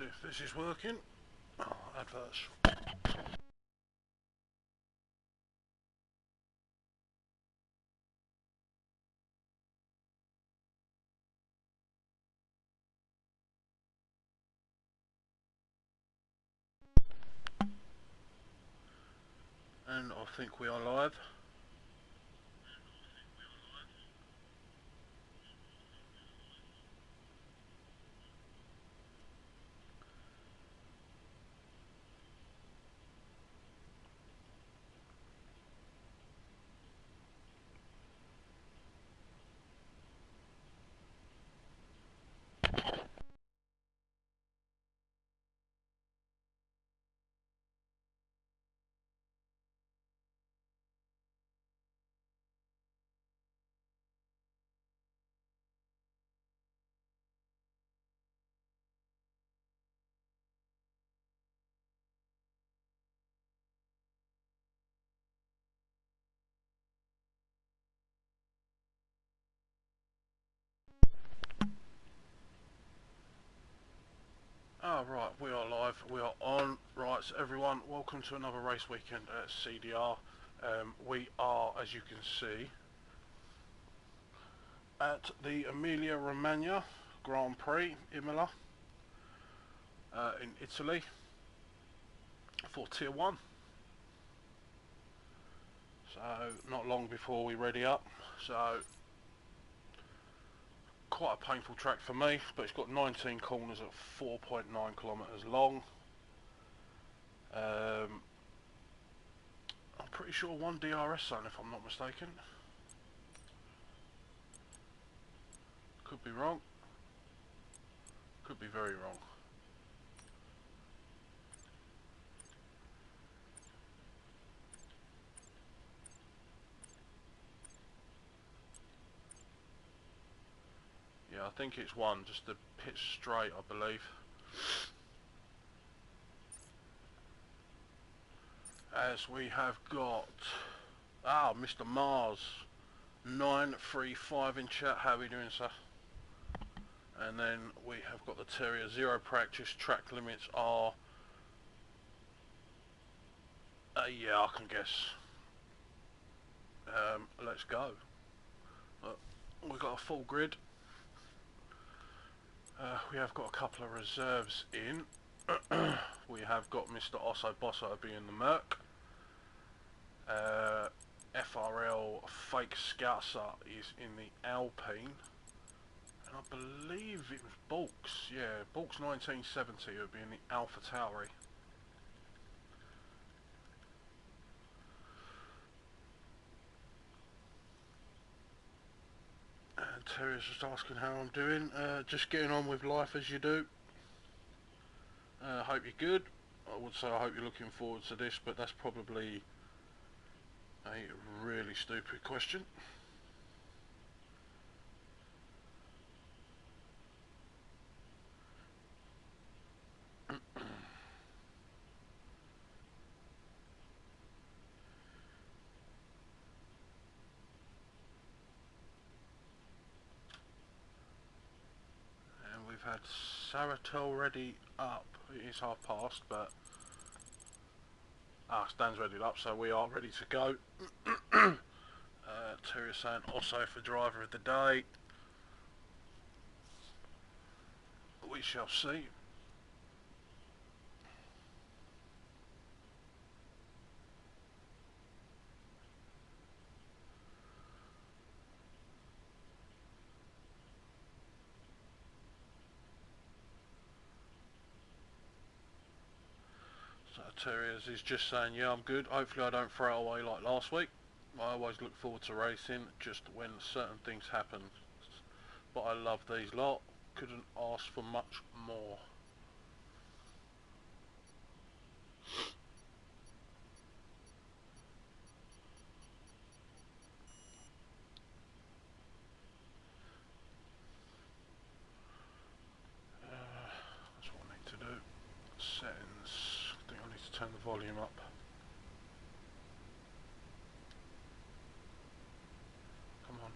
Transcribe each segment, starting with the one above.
see if this is working. Oh, adverts. And I think we are live. Ah, right, we are live, we are on. Right, so everyone, welcome to another race weekend at CDR. We are, as you can see, at the Emilia Romagna Grand Prix Imola in Italy for Tier 1. So, not long before we ready up. So, quite a painful track for me, but it's got 19 corners at 4.9 kilometres long. I'm pretty sure one DRS zone if I'm not mistaken. Could be wrong. Could be very wrong. Yeah, I think it's one, just the pit straight, I believe. As we have got, Mr. Mars, 935 in chat. How are we doing, sir? And then we have got the Terrier, 0 practice, track limits are, yeah, I can guess. Let's go. We've got a full grid. We have got a couple of reserves in. We have got Mr. Osso Bosso being the Merc. FRL Fake Scouser is in the Alpine. And I believe it was Bulks. Yeah, Bulks 1970 would be in the Alpha Tauri. And Terry's just asking how I'm doing. Just getting on with life as you do. Hope you're good. I would say I hope you're looking forward to this, but that's probably a really stupid question. And we've had Saratel ready up. It is half past, but Stan's ready up, so we are ready to go. Terry's saying also for driver of the day. We shall see. So Terriers is just saying, yeah, I'm good. Hopefully I don't throw it away like last week. I always look forward to racing, just when certain things happen. But I love these lot. Couldn't ask for much more. That's what I need to do. Settings. I think I need to turn the volume up. Come on.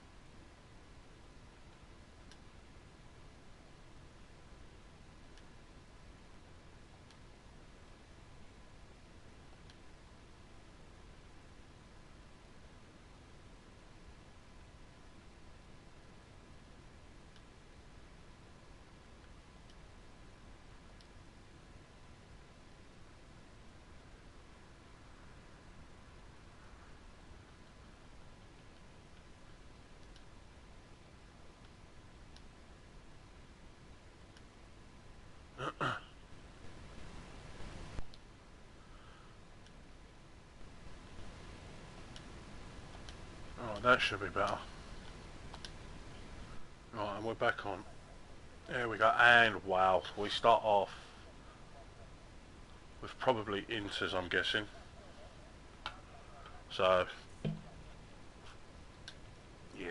that should be better. Right, and we're back on. There we go, and wow, we start off with probably inters, I'm guessing. So, yeah.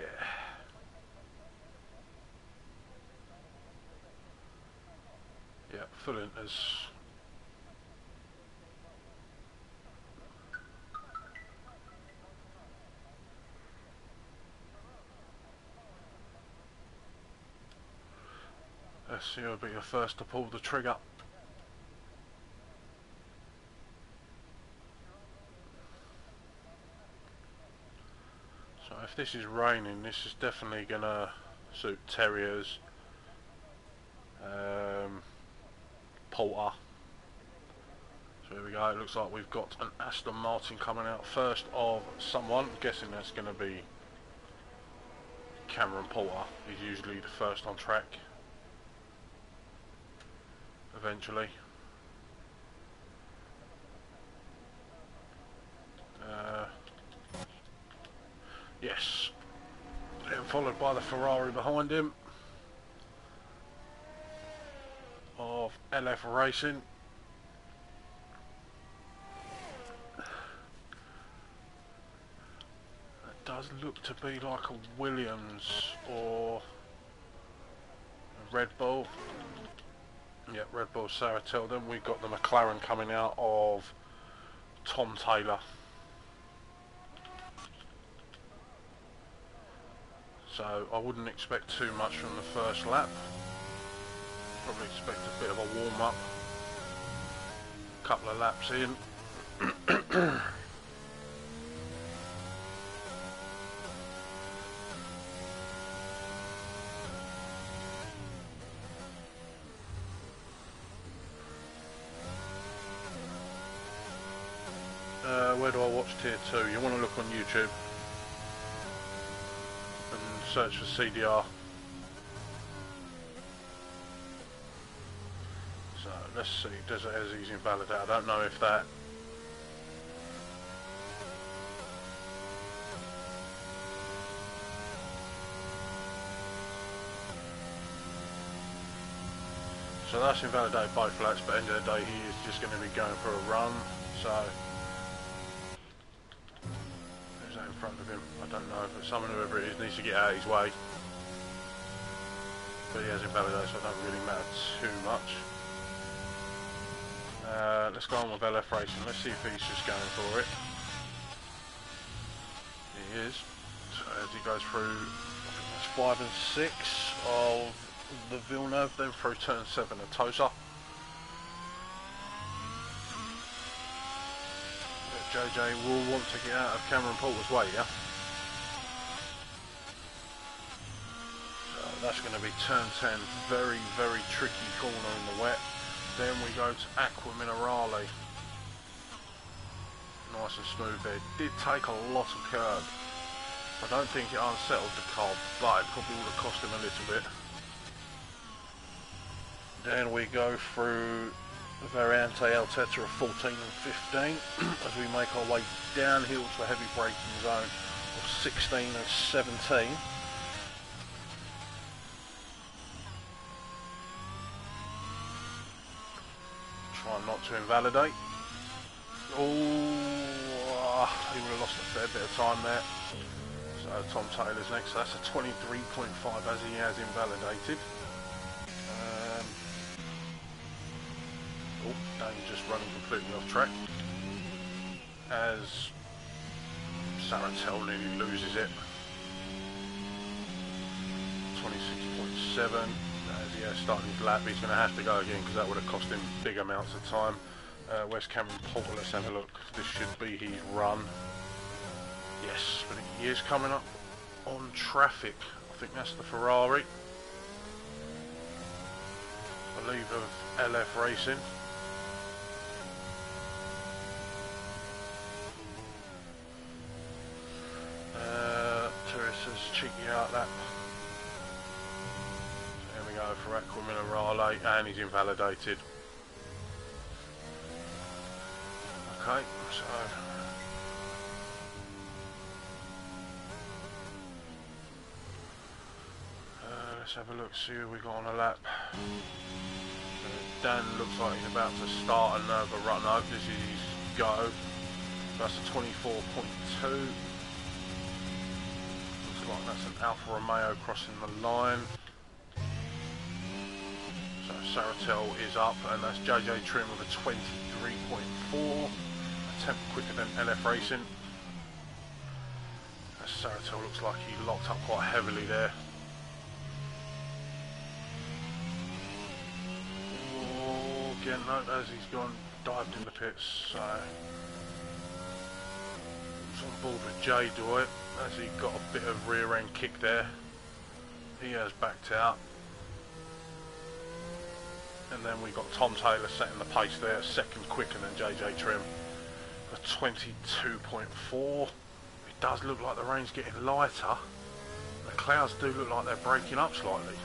Yeah, full inters. Let's see who'll be the first to pull the trigger. So if this is raining, this is definitely gonna suit terriers, Porter. So here we go, it looks like we've got an Aston Martin coming out first of someone. I'm guessing that's gonna be Cameron Porter. He's usually the first on track. Eventually. Yes. Then followed by the Ferrari behind him of LF Racing. It does look to be like a Williams or a Red Bull. Yep, Red Bull Saratel. Then we've got the McLaren coming out of Tom Taylor. So I wouldn't expect too much from the first lap. Probably expect a bit of a warm-up. Couple of laps in. Where do I watch Tier 2? You want to look on YouTube and search for CDR. So let's see, does it as he's invalidated? I don't know if that... So that's invalidated both laps, but at the end of the day he is just going to be going for a run, so... Who's that in front of him? I don't know, but someone, whoever it is, needs to get out of his way. But he has invalidated, so it don't really matter too much. Let's go on with LF Racing, let's see if he's just going for it. He is. So as he goes through, I think that's 5 and 6 of the Villeneuve, then through turn 7 of Tosa. JJ will want to get out of Cameron Porter's way, yeah? So that's going to be turn 10, very, very tricky corner in the wet. Then we go to Aqua Minerale. Nice and smooth there. Did take a lot of curb. I don't think it unsettled the car, but it probably would have cost him a little bit. Then we go through Variante Altetta of 14 and 15 as we make our way downhill to a heavy braking zone of 16 and 17. Try not to invalidate. Oh, he would have lost a fair bit of time there. So Tom Taylor's next. So that's a 23.5 as he has invalidated. Oh, Dane's just running completely off track. As Saratel nearly loses it. 26.7. As he has started his lap, he's going to have to go again because that would have cost him big amounts of time. Where's Cameron Porter? Let's have a look. This should be his run. Yes, but he is coming up on traffic. I think that's the Ferrari. I believe of LF Racing. Teresa's cheeky out lap. So here we go for Aqua Minerale, and he's invalidated. Okay, so Let's have a look, see who we got on a lap. Dan looks like he's about to start another run. No, this is his go. That's a 24.2. Looks like that's an Alfa Romeo crossing the line. So Saratel is up, and that's JJ Trim with a 23.4. A tenth quicker than LF Racing. Saratel looks like he locked up quite heavily there. Oh, again, no, as he's gone, dived in the pits, so he's on board with J-Doy, as he got a bit of rear end kick there. He has backed out. And then we got Tom Taylor setting the pace there, second quicker than JJ Trim, for 22.4. It does look like the rain's getting lighter. The clouds do look like they're breaking up slightly.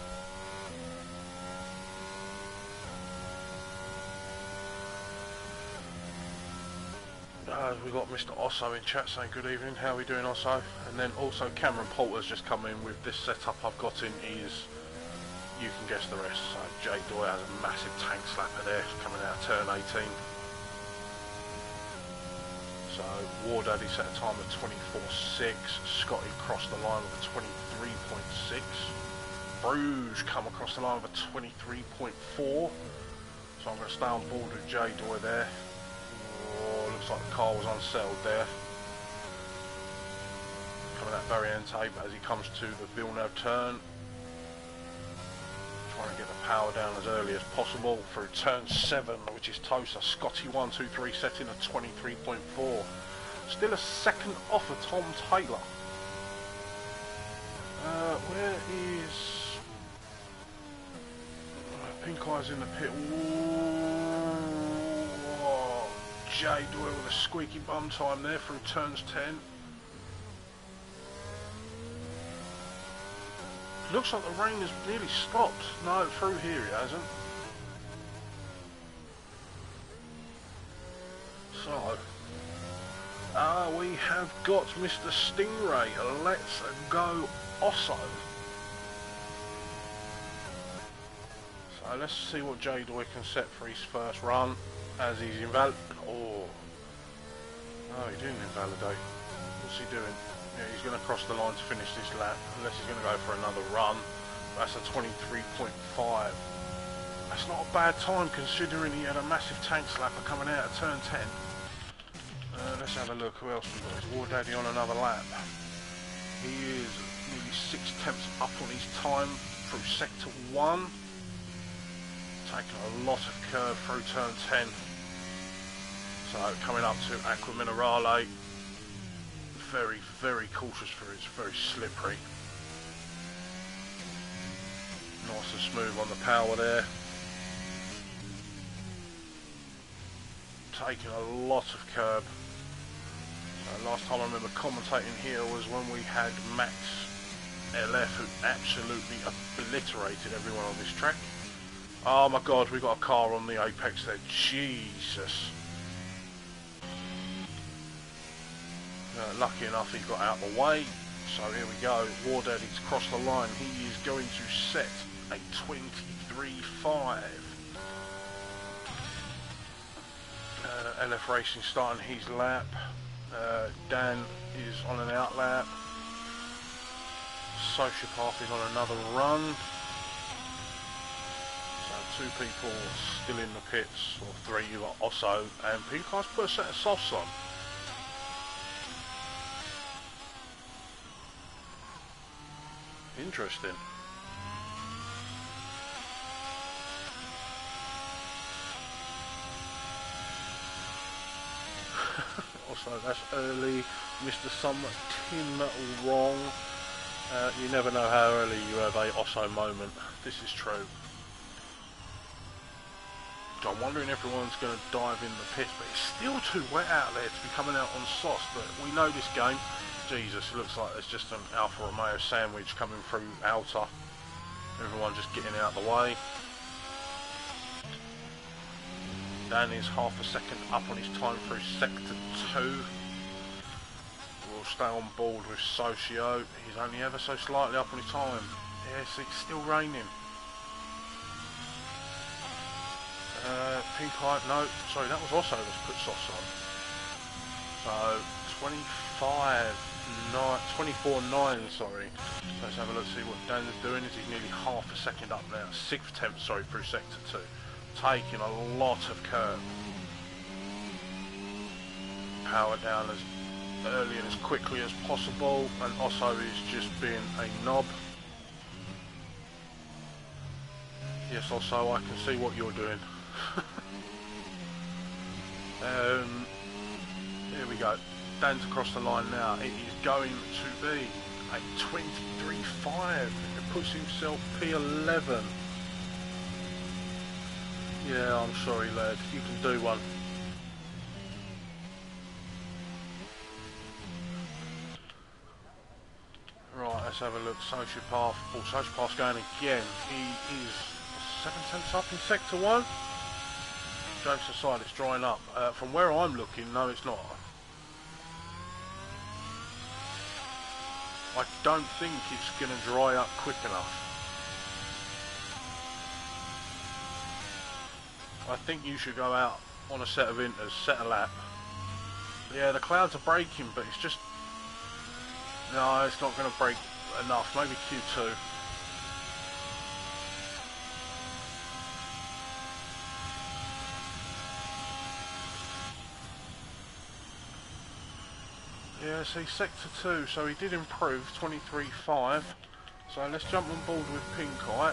We've got Mr. Osso in chat saying good evening, how are we doing Osso? And then also Cameron Poulter's just come in with this setup I've got in is, you can guess the rest. So Jay Doy has a massive tank slapper there coming out of turn 18. So War Daddy set a time of 24.6, Scotty crossed the line with a 23.6, Bruges come across the line with a 23.4, so I'm going to stay on board with Jay Doy there. Oh, looks like the car was unsettled there. Coming out barrier tape as he comes to the Villeneuve turn. Trying to get the power down as early as possible through turn 7, which is Tosa. Scotty123 setting a 23.4. Still a second off of Tom Taylor. Where is Pink Eye's in the pit? Ooh, Jay Doyle with a squeaky bum time there through turns 10. Looks like the rain has nearly stopped. No, through here it hasn't. So, we have got Mr. Stingray. Let's go Osso. So let's see what Jay Doy can set for his first run as he's invalid. Oh, no, he didn't invalidate. What's he doing? Yeah, he's going to cross the line to finish this lap, unless he's going to go for another run. That's a 23.5. That's not a bad time considering he had a massive tank slapper coming out of turn 10. Let's have a look who else we've got. Is War Daddy on another lap? He is nearly 6/10 up on his time through sector 1. Taking a lot of curve through turn 10. So coming up to Aqua Minerale. Very, very cautious for it. It's very slippery. Nice and smooth on the power there. Taking a lot of curb. Last time I remember commentating here was when we had Max LF, who absolutely obliterated everyone on this track. Oh my god, we got a car on the apex there. Jesus. Lucky enough he got out of the way. So here we go. War Daddy's crossed the line. He is going to set a 23.5. LF Racing starting his lap. Dan is on an out lap. Sociopath is on another run. So 2 people still in the pits, or 3. You got Osso and Pink Eye's put a set of softs on. Interesting. Also, that's early. Mr. Summer, Tim wrong. You never know how early you have a Osso moment. This is true. So I'm wondering if everyone's going to dive in the pits, but it's still too wet out there to be coming out on sauce. But we know this game. Jesus, it looks like there's just an Alfa Romeo sandwich coming through outer. Everyone just getting out of the way. Dan is half a second up on his time through sector 2. We'll stay on board with Socio. He's only ever so slightly up on his time. Yes, it's still raining. Pink eye, no, sorry, that was also that's put softs on. So 24.9, sorry. Let's have a look, see what Dan's doing. Is he's nearly half a second up now. 6th tenth, sorry, through sector 2. Taking a lot of curb. Power down as early and as quickly as possible, and Osso is just being a knob. Yes, Osso, I can see what you're doing. Here we go. Dan's across the line now. It is going to be a 23.5. It puts himself P11. Yeah, I'm sorry, lad. You can do one. Right, let's have a look. Sociopath. Oh, Sociopath's going again. He is 7 tenths up in sector 1. Jameson side, it's drying up. From where I'm looking, no, it's not. I don't think it's going to dry up quick enough. I think you should go out on a set of inters, set a lap. Yeah, the clouds are breaking, but it's just... No, it's not going to break enough. Maybe Q2. Yeah, see, sector 2, so he did improve, 23.5. So let's jump on board with Pink Eye.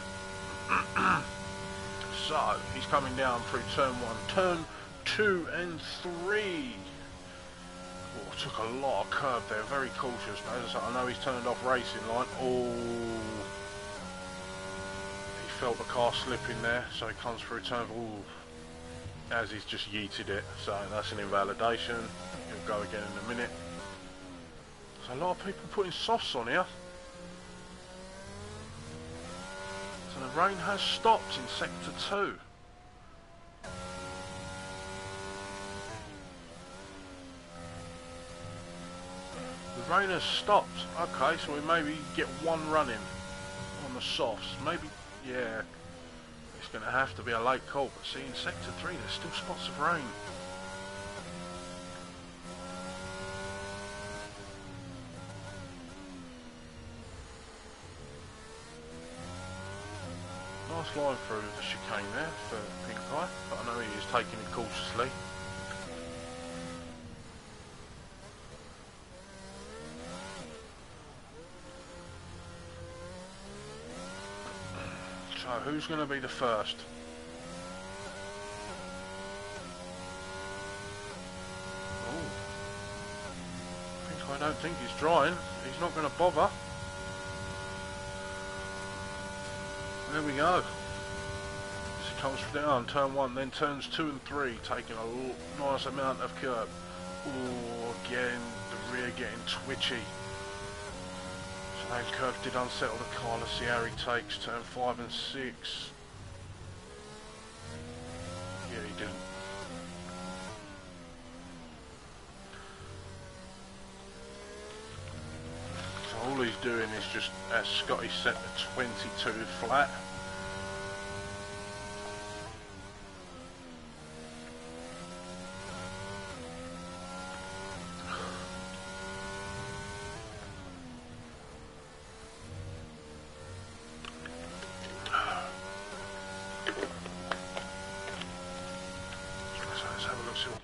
So, he's coming down through turn 1, turn 2 and 3. Oh, took a lot of curb there, very cautious. As I said, I know he's turned off racing line. Oh, he felt the car slipping there, so he comes through turn 4. As he's just yeeted it, so that's an invalidation. He'll go again in a minute. So a lot of people putting softs on here. So the rain has stopped in sector 2. The rain has stopped. Okay, so we maybe get one running on the softs. Maybe, yeah, it's going to have to be a late call. But see, in sector 3 there's still spots of rain. Nice line through the chicane there for Pink Eye, but I know he is taking it cautiously. So who's going to be the first? Oh, Pink Eye, I don't think he's drying. He's not going to bother. There we go. So he comes down turn 1, then turns 2 and 3, taking a nice amount of curb. Oh, again, the rear getting twitchy. So that curve did unsettle the car. Let's see how he takes turn 5 and 6. Yeah, he didn't. So all he's doing is just, as Scotty set the 22 flat.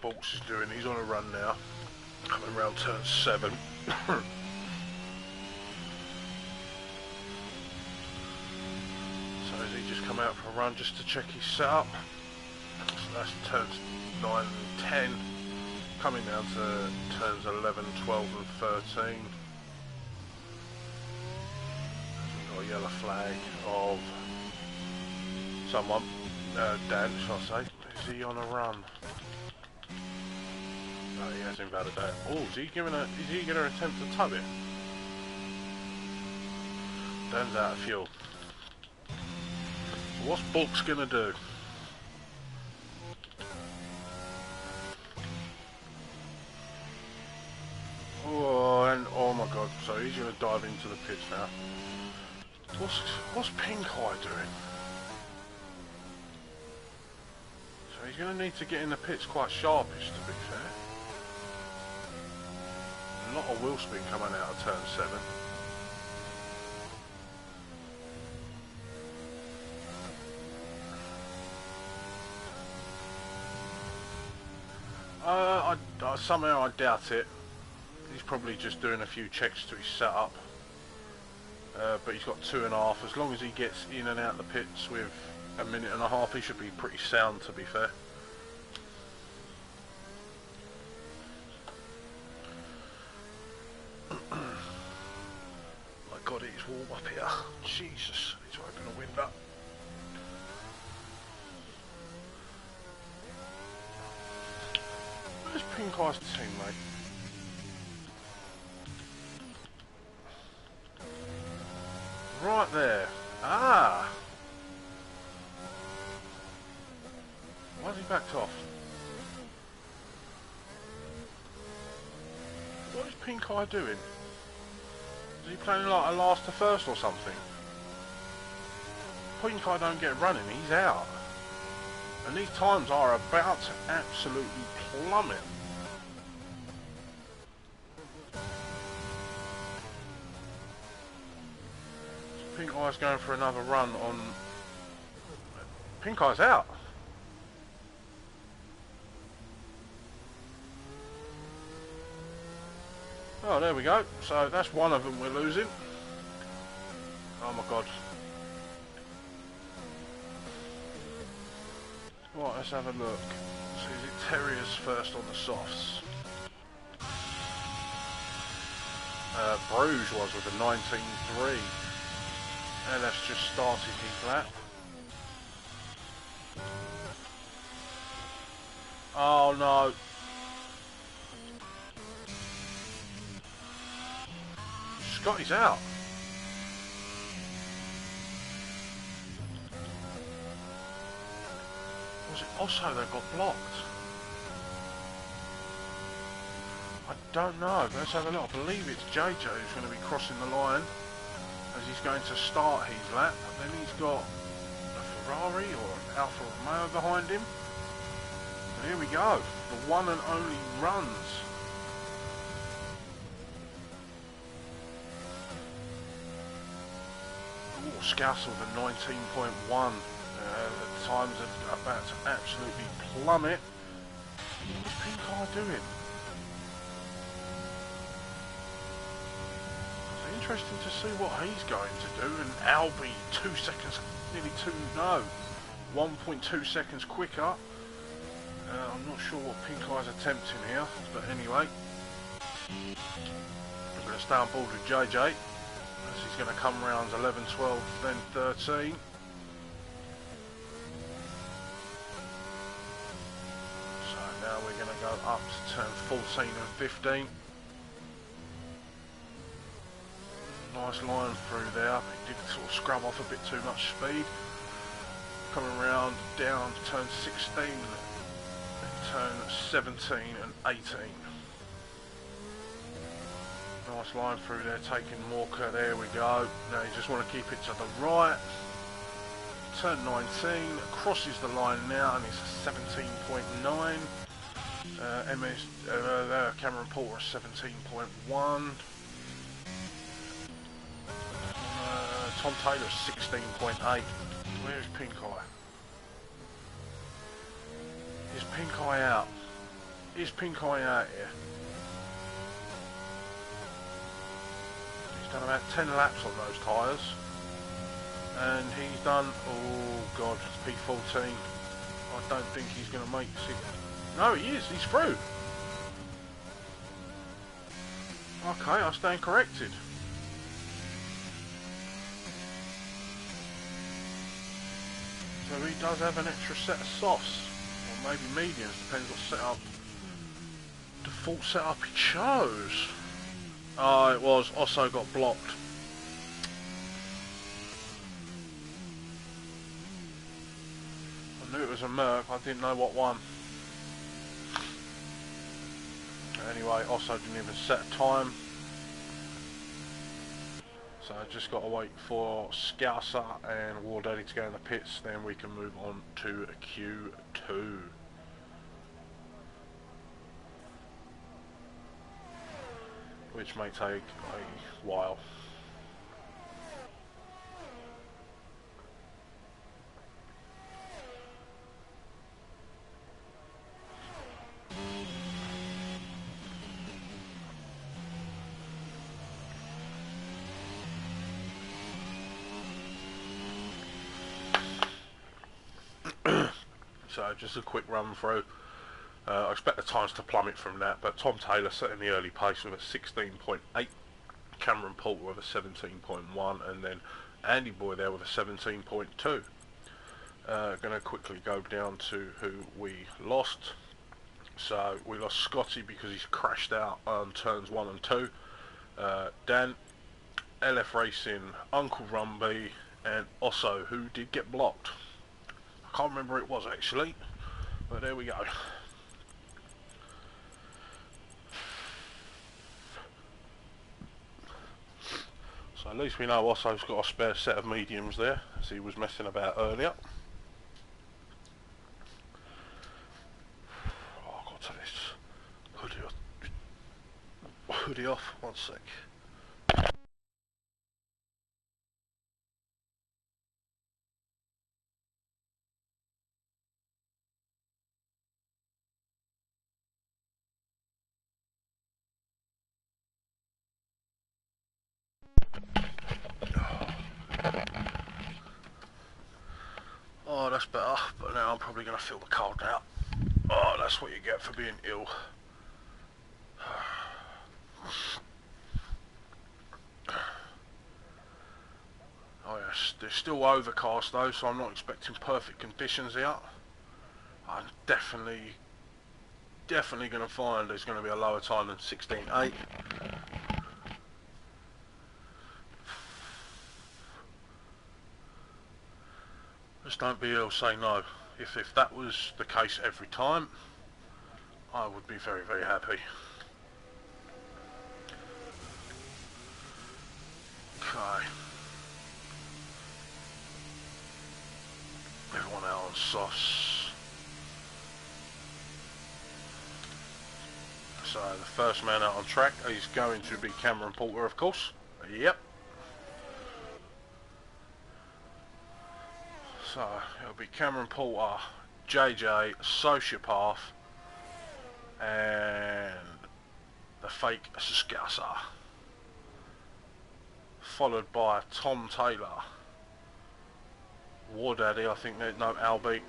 Bolts is doing. He's on a run now, coming round turn 7. So has he just come out for a run just to check his setup? So that's turns 9 and 10, coming down to turns 11, 12 and 13. We've got a yellow flag of someone, Dan, shall I say. Is he on a run? No, he has invalidated. Oh, is he going to attempt to tow it? Dan's out of fuel. So what's Bulk's going to do? Oh, and oh my god, so he's going to dive into the pits now. What's Pink Eye doing? So he's going to need to get in the pits quite sharpish, to be fair. A lot of wheel spin coming out of turn 7. Somehow I doubt it. He's probably just doing a few checks to his setup. But he's got 2.5. As long as he gets in and out the pits with 1.5 minutes, he should be pretty sound, to be fair. My God, it's warm up here. Jesus, need to open a window. Where's Pink Eye's teammate? Right there. Ah! Why's he backed off? What is Pink Eye doing? Is he playing like a last to first or something? Pink Eye don't get running, he's out. And these times are about to absolutely plummet. Pink Eye's going for another run on... Pink Eye's out. Oh, there we go. So that's one of them we're losing. Oh my God. Right, let's have a look. So is it Terriers first on the softs? Bruges was with a 19.3. And that's just started his lap. Oh no. Scotty's out. Was it Osso that got blocked? I don't know. Let's have a look. I believe it's JJ who's going to be crossing the line as he's going to start his lap. Then he's got a Ferrari or an Alfa Romeo behind him. And here we go. The one and only runs. Oh, Scouse with a 19.1. The times are about to absolutely plummet. What's Pink Eye doing? It's interesting to see what he's going to do. And Albie 2 seconds, nearly 1.2 seconds quicker. I'm not sure what Pink Eye's attempting here, but anyway. I'm going to stay on board with JJ. As he's going to come rounds 11, 12, then 13. So now we're going to go up to turn 14 and 15. Nice line through there. He did sort of scrub off a bit too much speed. Coming round down to turn 16, then turn 17 and 18. Nice line through there, taking Morka, there we go. Now you just want to keep it to the right. Turn 19, crosses the line now and it's a 17.9. Cameron Porter 17.1. Tom Taylor's 16.8. Where's Pink Eye? Is Pink Eye out? Is Pink Eye out here? He's done about 10 laps on those tyres. And he's done, oh God, it's P14. I don't think he's going to make it. No, he is, he's through. Okay, I stand corrected. So he does have an extra set of softs, or maybe mediums, depends what setup, default setup he chose. Oh, it was, Osso got blocked. I knew it was a Merc, I didn't know what one. Anyway, Osso didn't even set a time. So I just got to wait for Scouser and War Daddy to go in the pits, then we can move on to Q2. Which may take a while. So just a quick run through. I expect the times to plummet from that, but Tom Taylor set in the early pace with a 16.8, Cameron Poulter with a 17.1, and then Andy Boy there with a 17.2. Going to quickly go down to who we lost. So we lost Scotty because he's crashed out on turns 1 and 2. Dan, LF Racing, Uncle Rumby, and Osso, who did get blocked. I can't remember who it was actually, but there we go. So at least we know Osso's got a spare set of mediums there, as he was messing about earlier. Oh, I got to this hoodie off, 1 sec. Oh, that's better, but now I'm probably going to feel the cold now. Oh, that's what you get for being ill. Oh yes, they're still overcast though, so I'm not expecting perfect conditions here. I'm definitely going to find there's going to be a lower time than 16.8. Just don't be ill, say no. If that was the case every time, I would be very, very happy. Okay. Everyone out on softs. So the first man out on track is going to be Cameron Poulter, of course. Yep. So it'll be Cameron Poulter, JJ, Sociopath, and the fake Scouser, followed by Tom Taylor, War Daddy, I think there's no Albie,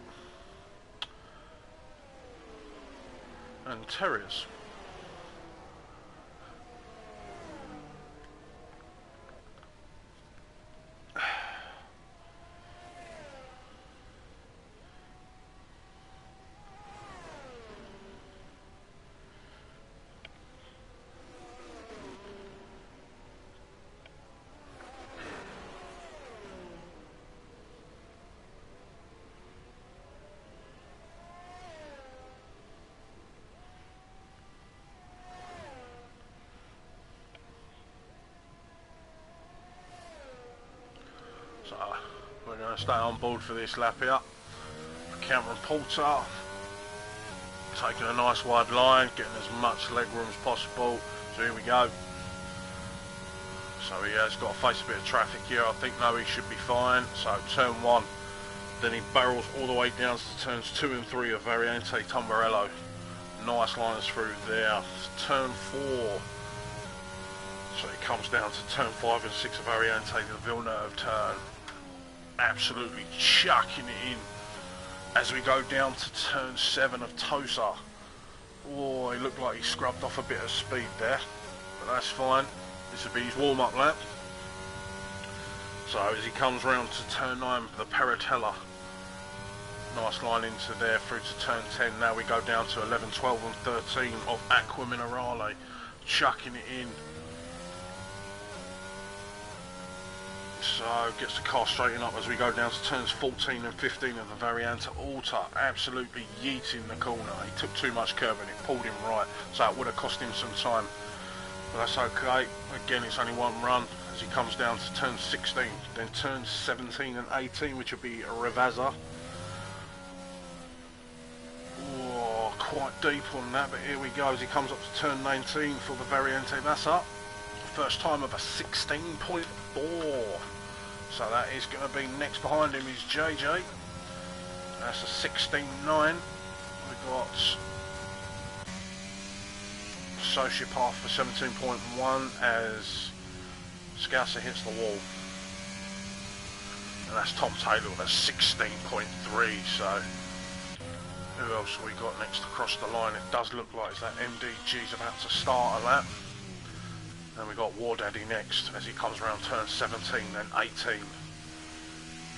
and Terriers. So we're going to stay on board for this lap here. Cameron Poulter taking a nice wide line, getting as much leg room as possible. So here we go. So he has got to face a bit of traffic here. I think no, he should be fine. So turn 1, then he barrels all the way down to turns 2 and 3 of Variante Tombarello. Nice lines through there. Turn 4. So he comes down to turn 5 and 6 of Variante, the Villeneuve turn. Absolutely chucking it in as we go down to turn 7 of Tosa. Oh, he looked like he scrubbed off a bit of speed there, but that's fine. This will be his warm-up lap. So as he comes round to turn 9, the Peratella. Nice line into there through to turn 10. Now we go down to 11, 12 and 13 of Aqua Minerale. Chucking it in. So gets the car straightened up as we go down to turns 14 and 15 of the Variante Alta. Absolutely yeeting the corner. He took too much curb and it pulled him right, so it would have cost him some time. But that's okay. Again, it's only one run as he comes down to turn 16, then turns 17 and 18, which will be a Revazza. Oh, quite deep on that, but here we go as he comes up to turn 19 for the Variante Massa. First time of a 16.4. So that is going to be next behind him is JJ. That's a 16.9. We've got Sociopath for 17.1 as Scouser hits the wall. And that's Tom Taylor with a 16.3. So who else have we got next across the line? It does look like that MDG's about to start a lap. And we got War Daddy next as he comes around turn 17 then 18.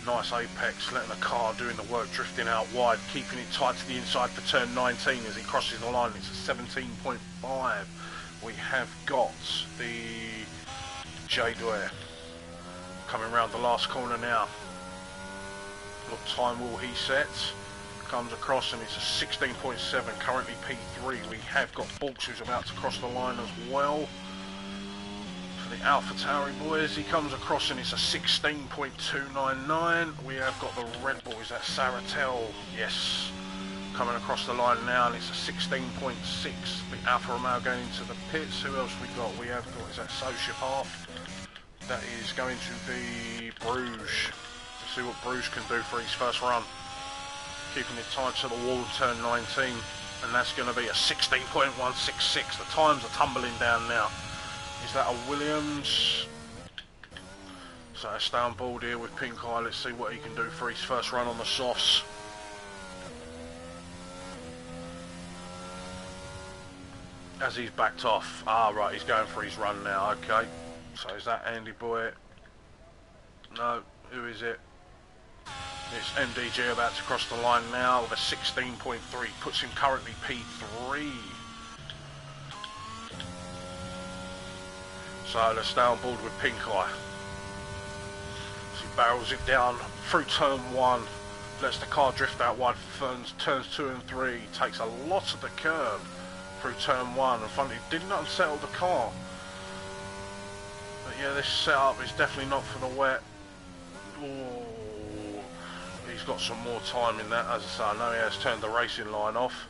Nice apex, letting the car doing the work, drifting out wide, keeping it tight to the inside for turn 19 as he crosses the line. It's a 17.5. We have got the J-Dwyer coming around the last corner now. What time will he set? Comes across and it's a 16.7, currently P3. We have got Bulks who's about to cross the line as well. For the AlphaTauri boys, he comes across and it's a 16.299. We have got the Red Bull, is that Saratel? Yes. Coming across the line now and it's a 16.6. The Alfa Romeo going into the pits. Who else we got? We have got, is that Sociopath? That is going to be Bruges. Let's see what Bruges can do for his first run. Keeping it tight to the wall, turn 19. And that's going to be a 16.166. The times are tumbling down now. Is that a Williams? So I stay on board here with Pink Eye. Let's see what he can do for his first run on the softs. As he's backed off. Ah, right, he's going for his run now. Okay. So is that Andy Boy? No. Who is it? It's MDG about to cross the line now with a 16.3. Puts him currently P3. So let's stay on board with Pink Eye. So he barrels it down through turn 1, lets the car drift out wide for turns 2 and 3, takes a lot of the curb through turn 1 and finally didn't unsettle the car. But yeah, this setup is definitely not for the wet. Ooh, he's got some more time in that. As I say, I know he has turned the racing line off.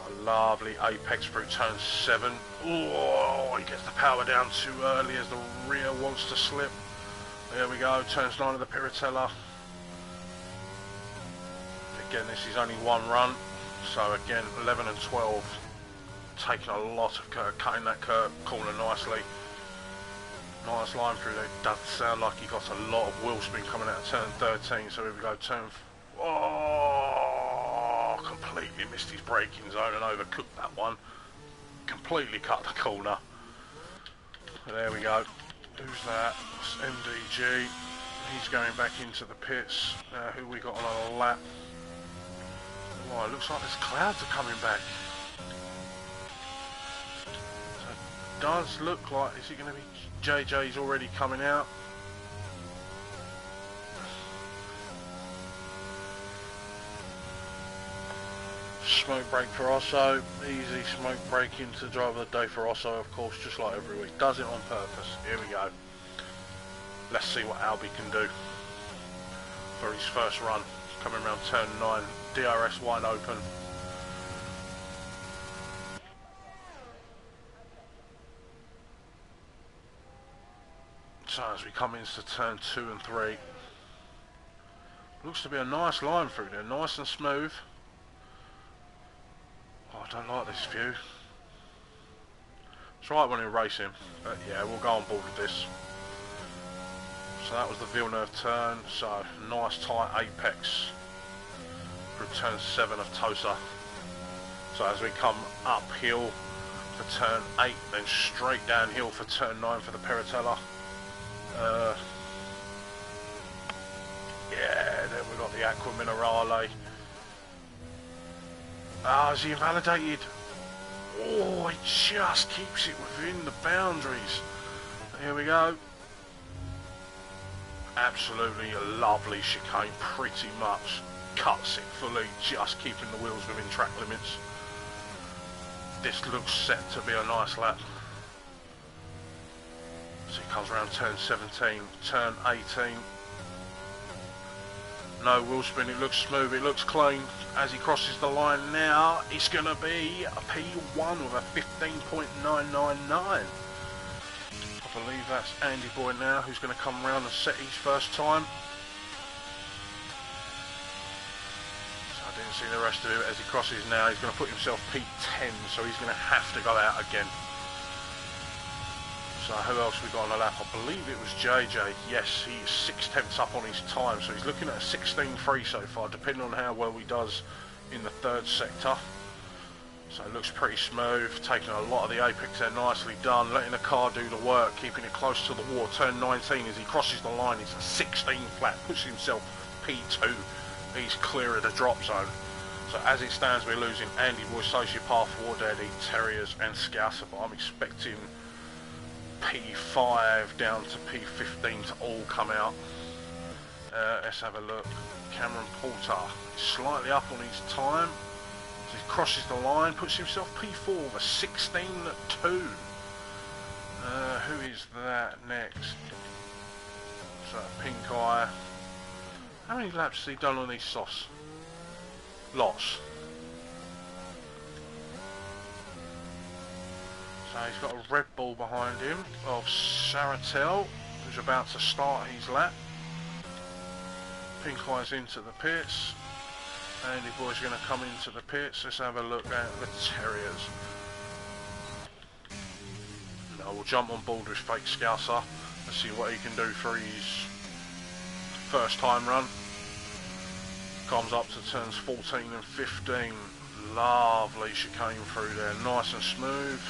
A lovely apex through turn 7. Oh, he gets the power down too early as the rear wants to slip. There we go, turns 9 of the Piratella. Again, this is only one run, so again 11 and 12. Taking a lot of curve, cutting that curve corner nicely. Nice line through there. It does sound like he got a lot of wheel spin coming out of turn 13. So here we go, turn. Oh, completely missed his braking zone and overcooked that one. Completely cut the corner. There we go. Who's that? It's MDG. He's going back into the pits. Who we got on a lap? Oh, it looks like there's clouds are coming back. So it does look like, is it going to be JJ's already coming out? Smoke break for Osso, easy smoke break into driver of the day for Osso, of course, just like every week. Does it on purpose. Here we go. Let's see what Albie can do for his first run. Coming around turn 9, DRS wide open. So as we come into turn 2 and 3, looks to be a nice line through there, nice and smooth. Oh, I don't like this view. It's right when you're racing, but yeah, we'll go on board with this. So that was the Villeneuve turn, so nice tight apex through turn 7 of Tosa. So as we come uphill for turn 8, then straight downhill for turn 9 for the Piratella. Yeah, then we've got the Aqua Minerale. Ah, is he invalidated? Oh, he just keeps it within the boundaries. Here we go. Absolutely a lovely chicane, pretty much cuts it fully, just keeping the wheels within track limits. This looks set to be a nice lap. So he comes around turn 17, turn 18. No wheel spin, it looks smooth, it looks clean. As he crosses the line now, it's going to be a P1 with a 15.999. I believe that's Andy Boy now, who's going to come around and set his first time. So I didn't see the rest of it. As he crosses now, he's going to put himself P10, so he's going to have to go out again. So who else we got on the lap? I believe it was JJ. Yes, he's 6/10 up on his time, so he's looking at a 16.3 so far, depending on how well he does in the third sector. So it looks pretty smooth, taking a lot of the apex there, nicely done, letting the car do the work, keeping it close to the wall. Turn 19, as he crosses the line, it's a 16 flat, puts himself P2. He's clear of the drop zone. So as it stands, we're losing Andy Boy, Sociopath, War Daddy, Terriers and Scouser, but I'm expecting P5 down to P15 to all come out. Let's have a look. Cameron Porter is slightly up on his time. So he crosses the line, puts himself P4 with a 16.2. Who is that next? So Pink Eye. How many laps has he done on these softs? Lots. So he's got a Red Bull behind him of Saratel, who's about to start his lap. Pink Eye's into the pits. Andy Boy's going to come into the pits. Let's have a look at the Terriers. Now we'll jump on board with Fake Scouser and see what he can do for his first time run. Comes up to turns 14 and 15. Lovely chicane through there, nice and smooth.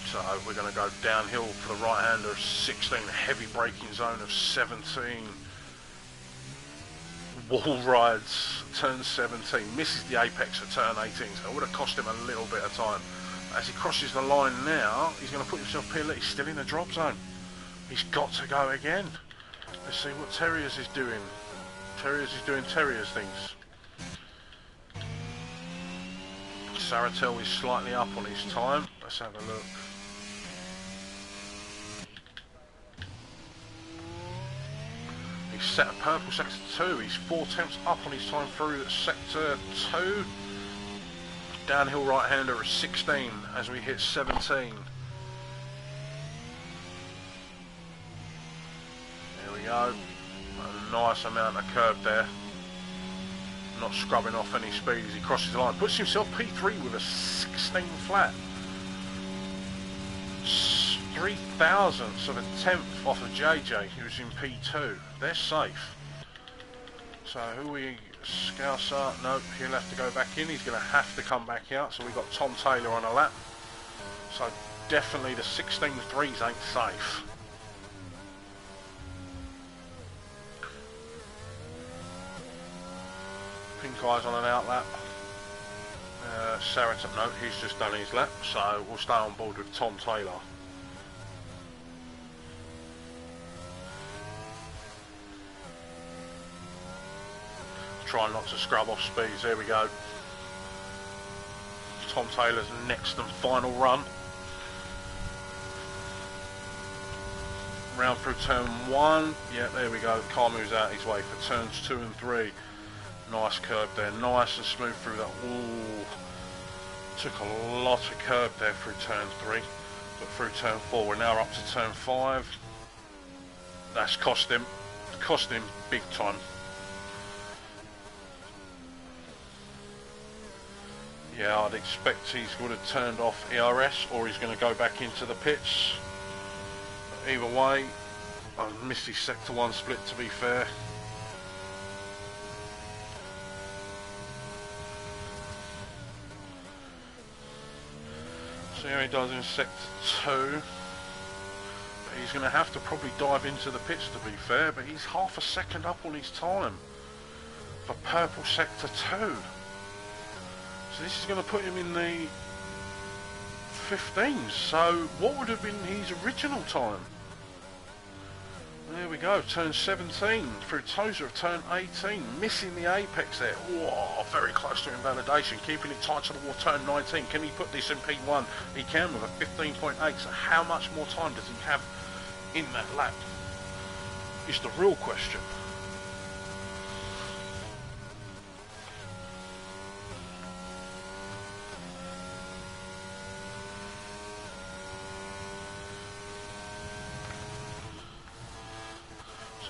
So we're going to go downhill for the right hander of 16, heavy braking zone of 17. Wall rides, turn 17, misses the apex at turn 18, so it would have cost him a little bit of time. As he crosses the line now, he's going to put himself P11, he's still in the drop zone. He's got to go again. Let's see what Terriers is doing. Terriers is doing Terriers things. Saratel is slightly up on his time. Let's have a look. He's set a purple sector 2. He's 4/10 up on his time through sector 2. Downhill right hander at 16 as we hit 17. There we go. A nice amount of curb there. Not scrubbing off any speed as he crosses the line. Puts himself P3 with a 16 flat. 3 thousandths of a tenth off of JJ, who's in P2. They're safe. So who we... Scouser, no, he'll have to go back in. He's going to have to come back out. So we've got Tom Taylor on a lap. So definitely the 16.3s ain't safe. Pink Eye's on an out lap. Sarah, no, he's just done his lap. So we'll stay on board with Tom Taylor. Try not to scrub off speeds. There we go. Tom Taylor's next and final run. Round through turn 1. Yeah, there we go. The car moves out his way for turns 2 and 3. Nice curb there. Nice and smooth through that. Ooh. Took a lot of curb there through turn 3. But through turn 4, we're now up to turn 5. That's cost him big time. Yeah, I'd expect he's would have turned off ERS or he's going to go back into the pits. But either way, I missed his sector 1 split, to be fair. See how he does in sector 2. But he's going to have to probably dive into the pits, to be fair, but he's half a second up on his time for purple sector 2. So this is going to put him in the 15s. So what would have been his original time? There we go, turn 17 through Tozer of turn 18, missing the apex there. Whoa, very close to invalidation, keeping it tight to the wall, turn 19. Can he put this in P1? He can with a 15.8, so how much more time does he have in that lap? Is the real question.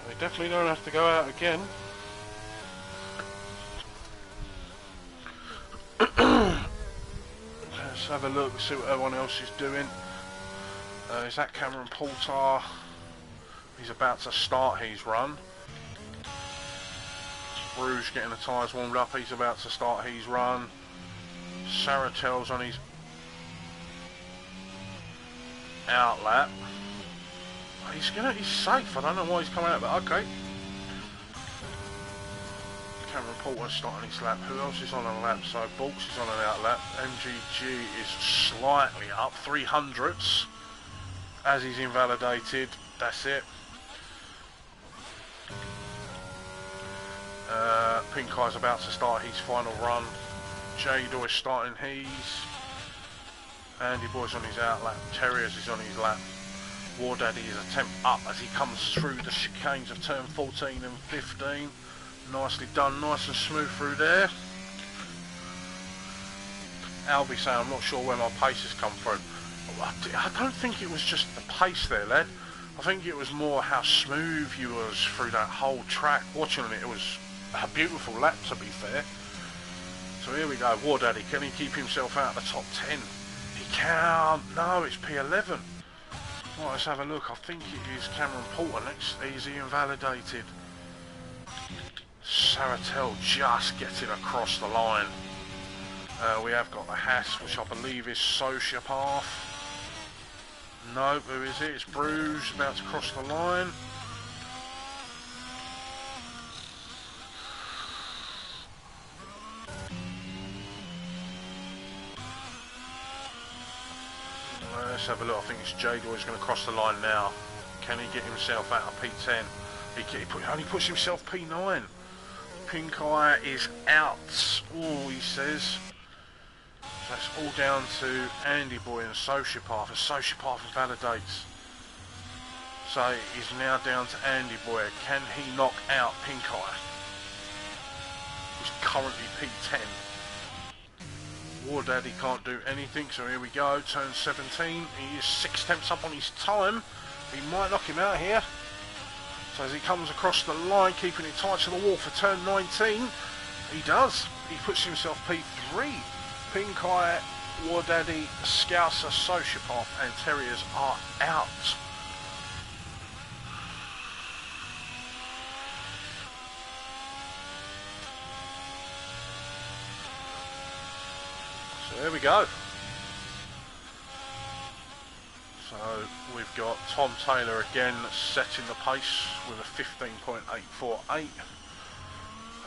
They definitely don't have to go out again. Let's have a look, see what everyone else is doing. Is that Cameron Poulter? He's about to start his run. Bruges getting the tyres warmed up, he's about to start his run. Saratel's on his out lap. He's safe. I don't know why he's coming out, but okay. Cameron Porter starting his lap. Who else is on a lap? So Balks is on an out lap. MGG is slightly up, 300ths as he's invalidated. That's it. Pink Eye's about to start his final run. Jado is starting his. Andy Boy's on his out lap. Terriers is on his lap. War Daddy is a temp up as he comes through the chicanes of turn 14 and 15. Nicely done, nice and smooth through there. Albie saying, I'm not sure where my pace has come from. I don't think it was just the pace there, lad. I think it was more how smooth you was through that whole track. Watching it, it was a beautiful lap, to be fair. So here we go, War Daddy, can he keep himself out of the top 10? He can't. No, it's P11. Right, let's have a look. I think it is Cameron Porter next. Is he invalidated? Saratel just getting across the line. We have got the Haas, which I believe is Sociopath. No, who is it? It's Bruges about to cross the line. Let's have a look. I think it's Jado who's going to cross the line now. Can he get himself out of P10? He only puts himself P9. Pink Eye is out. Oh, he says. So that's all down to Andy Boy and Sociopath. And Sociopath invalidates. So he's now down to Andy Boy. Can he knock out Pink Eye? Who's currently P10. War Daddy can't do anything, so here we go, turn 17, he is 6 tenths up on his time, he might knock him out here. So as he comes across the line, keeping it tight to the wall for turn 19, he does, he puts himself P3. Pink Eye, War Daddy, Scouser, Sociopath and Terriers are out. There we go. So we've got Tom Taylor again setting the pace with a 15.848.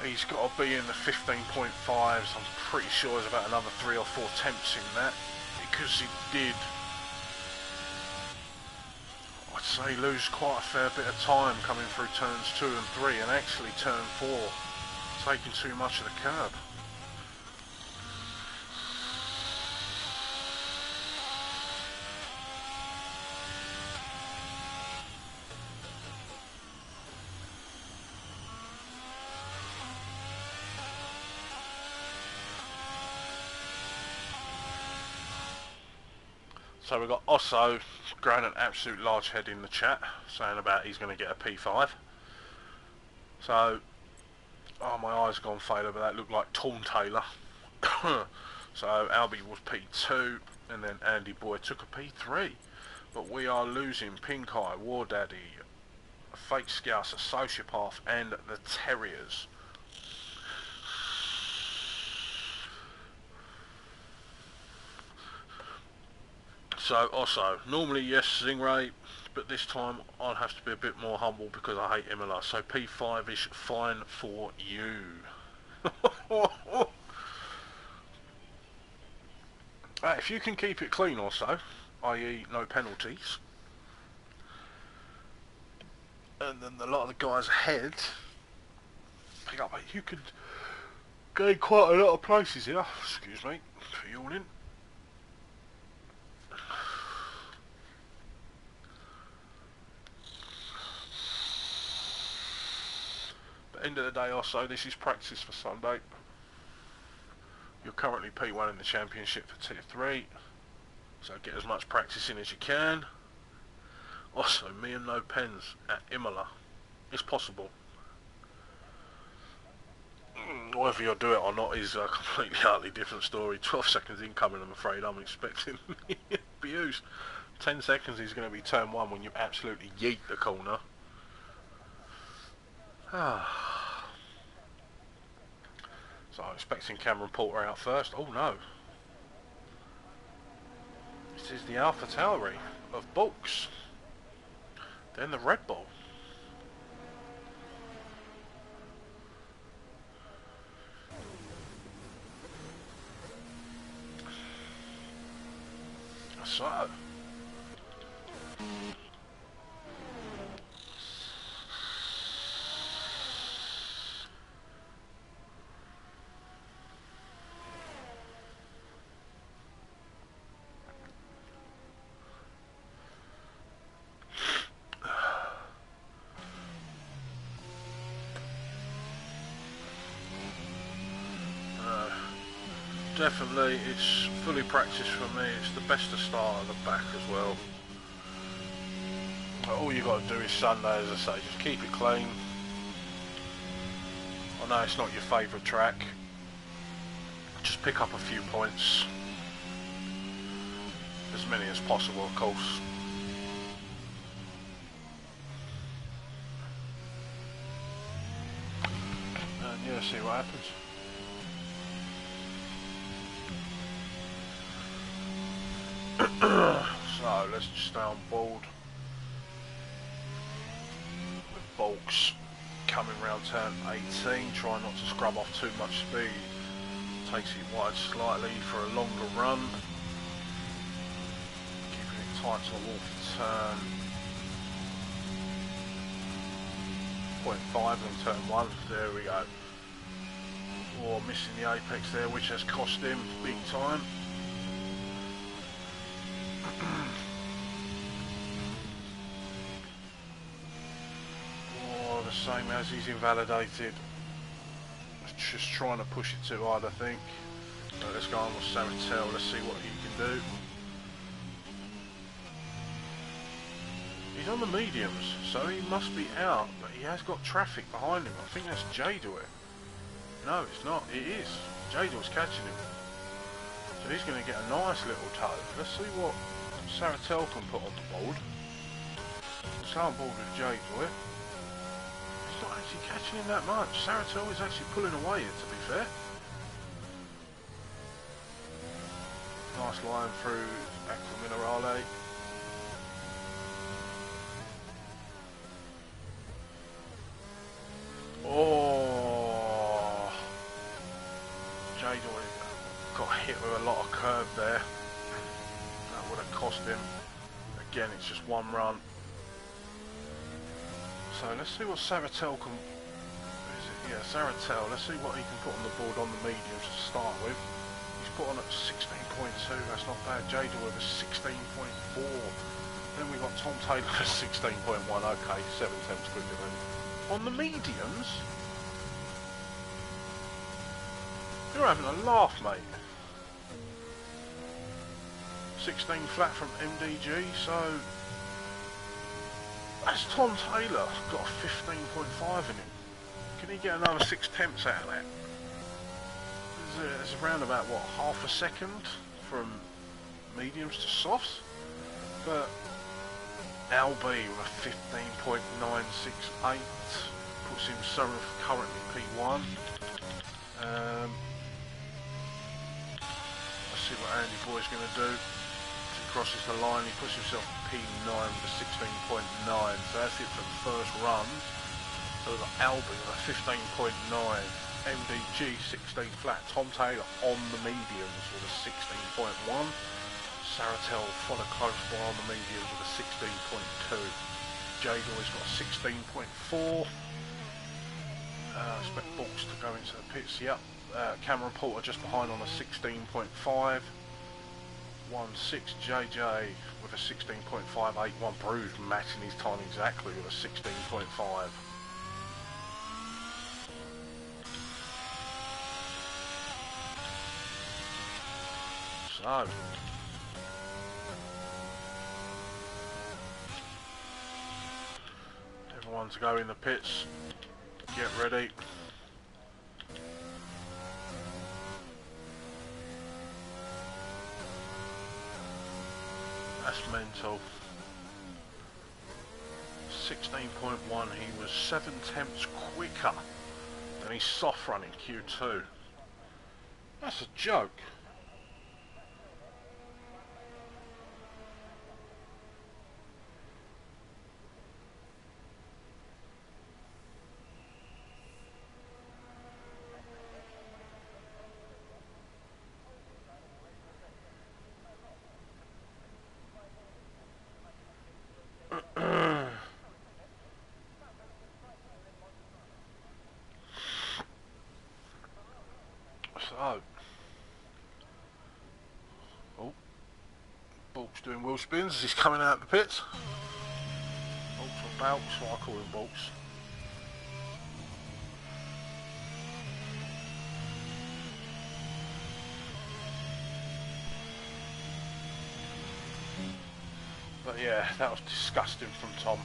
He's got to be in the 15.5s. I'm pretty sure there's about another 3 or 4 attempts in that, because he did, I'd say, lose quite a fair bit of time coming through turns 2 and 3, and actually turn 4 taking too much of the curb. So we've got Osso growing an absolute large head in the chat, saying about he's going to get a P5. So, oh, my eyes gone failure, but that looked like Tom Taylor. So Albie was P2, and then Andy Boy took a P3. But we are losing Pink Eye, War Daddy, Fake Scouser, Sociopath, and the Terriers. So Osso, normally yes, Zingray, but this time I'll have to be a bit more humble because I hate Imola. So P5 is fine for you. If you can keep it clean also, i.e. no penalties, and then a lot of the guys ahead pick up. You could gain quite a lot of places here. Excuse me for yawning. But end of the day also, this is practice for Sunday. You're currently P1 in the championship for Tier 3, so get as much practice in as you can. Also, me and no pens at Imola. It's possible. Whether you'll do it or not is a completely utterly different story. 12 seconds incoming, I'm afraid. I'm expecting abuse. 10 seconds is going to be turn 1 when you absolutely yeet the corner. So I'm expecting Cameron Porter out first. Oh no. This is the Alpha Tauri of Bulks. Then the Red Bull. So. Definitely, it's fully practiced for me. It's the best to start at the back as well. All you got to do is Sunday, as I say, just keep it clean. I know it's not your favourite track. Just pick up a few points. As many as possible, of course. And yeah, see what happens. So let's just stay on board with Bulks coming round turn 18, try not to scrub off too much speed, takes it wide slightly for a longer run, keeping it tight to the wall for turn 0.5 and turn 1, there we go. Or missing the apex there, which has cost him big time. The same as he's invalidated. Just trying to push it too hard, I think. So let's go on with Samatel, let's see what he can do. He's on the mediums, so he must be out, but he has got traffic behind him. I think that's Jador. No, it's not. It is. Jador's catching him. So he's going to get a nice little toe. Let's see what Saratel can put on the board. Let's go on board with Jador. He's not actually catching him that much. Saratel is actually pulling away here, to be fair. Nice line through Aqua Minerale. Oh, Jador got hit with a lot of curb there. That would have cost him. Again, it's just one run. So let's see what Saratel can. Yeah, Saratel. Let's see what he can put on the board on the mediums to start with. He's put on at 16.2. That's not bad. Jador with a 16.4. Then we've got Tom Taylor at 16.1. Okay, 7 tenths quicker than. On the mediums? You're having a laugh, mate. 16 flat from MDG, so that's Tom Taylor, got a 15.5 in him. Can he get another 6 tenths out of that? There's around about, what, half a second from mediums to softs? But Albie with a 15.968 puts him currently P1. Let's see what Andy Boy's going to do. As he crosses the line, he puts himself P9 with a 16.9. So that's it for the first run. So we've got Albie with a 15.9. MDG 16 flat. Tom Taylor on the mediums with a 16.1. Saratel followed close by on the mediums with a 16.2. J-Doy's got a 16.4. I expect Bulks to go into the pits. Yep. Cameron Porter just behind on a 16.5. 1.6 JJ with a 16.581. Bruce matching his time exactly with a 16.5. So everyone to go in the pits. Get ready. That's mental. 16.1, he was 7 tenths quicker than his soft run in Q2. That's a joke. So, oh, Bulks doing wheel spins as he's coming out of the pits. Bulks or Balks, so I call him Bulks. But yeah, that was disgusting from Tom.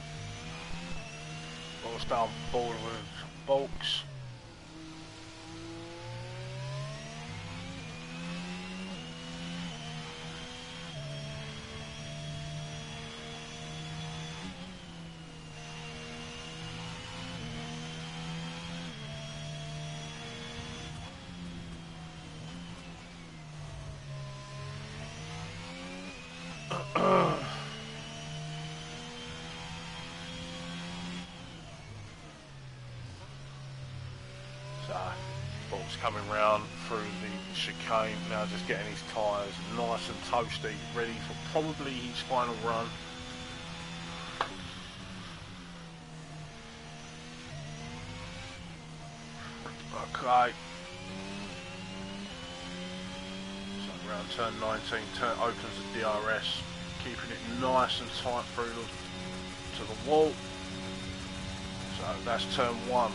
Bulks down ball with Bulks. Bulks coming round through the chicane, now just getting his tyres nice and toasty, ready for probably his final run. Okay. So around turn 19, opens the DRS, keeping it nice and tight through to the wall. So that's turn 1.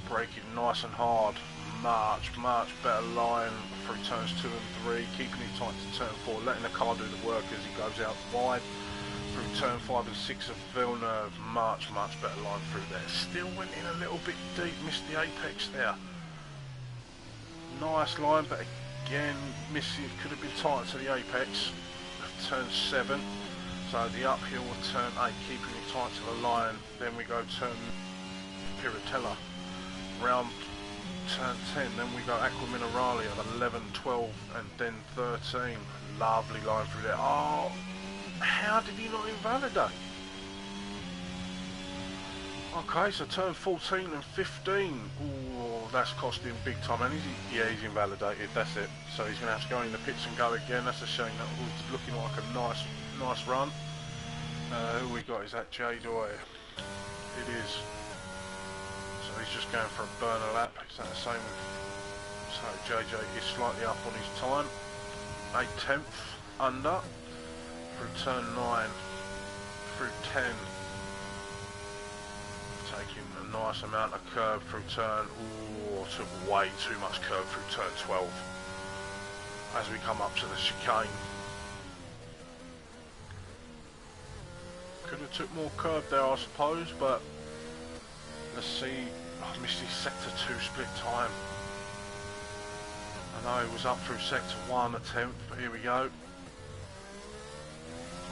Braking nice and hard, much better line through turns 2 and 3, keeping it tight to turn 4, letting the car do the work as he goes out wide. Through turn 5 and 6 of Villeneuve, much better line through there. Still went in a little bit deep, missed the apex there. Nice line, but again, missing, could have been tighter to the apex of turn 7. So the uphill of turn 8, keeping it tight to the line. Then we go turn Piratella. Round turn 10, then we go Aqua Minerale at 11, 12 and then 13. Lovely line through there. Oh, how did he not invalidate? Okay, so turn 14 and 15. Oh, that's cost him big time. And yeah, he's invalidated, that's it. So he's going to have to go in the pits and go again. That's a shame. That was looking like a nice run. Who we got? Is that J-Doy? It is. So he's just going for a burner lap. Is that the same with... So JJ is slightly up on his time. 8 tenths under. Through turn 9. Through 10. Taking a nice amount of curve through turn... Ooh, took way too much curve through turn 12. As we come up to the chicane. Could have took more curve there, I suppose, but... Let's see. I missed his sector 2 split time. I know he was up through sector 1 attempt, but here we go.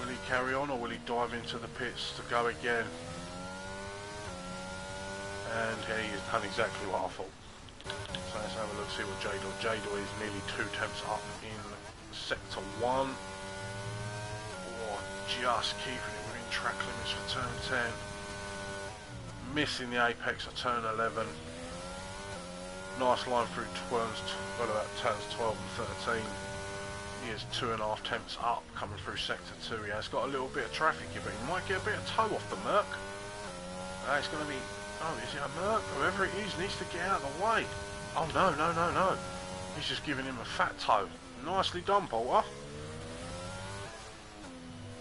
Will he carry on or will he dive into the pits to go again? And he's done exactly what I thought. So let's have a look, see what J-Doy. J-Doy is nearly 2 tenths up in sector 1. Or just keeping it within track limits for turn 10. Missing the apex at turn 11. Nice line through turns 12 and 13. He is 2.5 tenths up coming through sector 2. He has got a little bit of traffic here, but he might get a bit of toe off the Merc. It's going to be... Oh, is it a Merc? Whoever it is needs to get out of the way. Oh, no, no, no, no. He's just giving him a fat toe. Nicely done, Porter.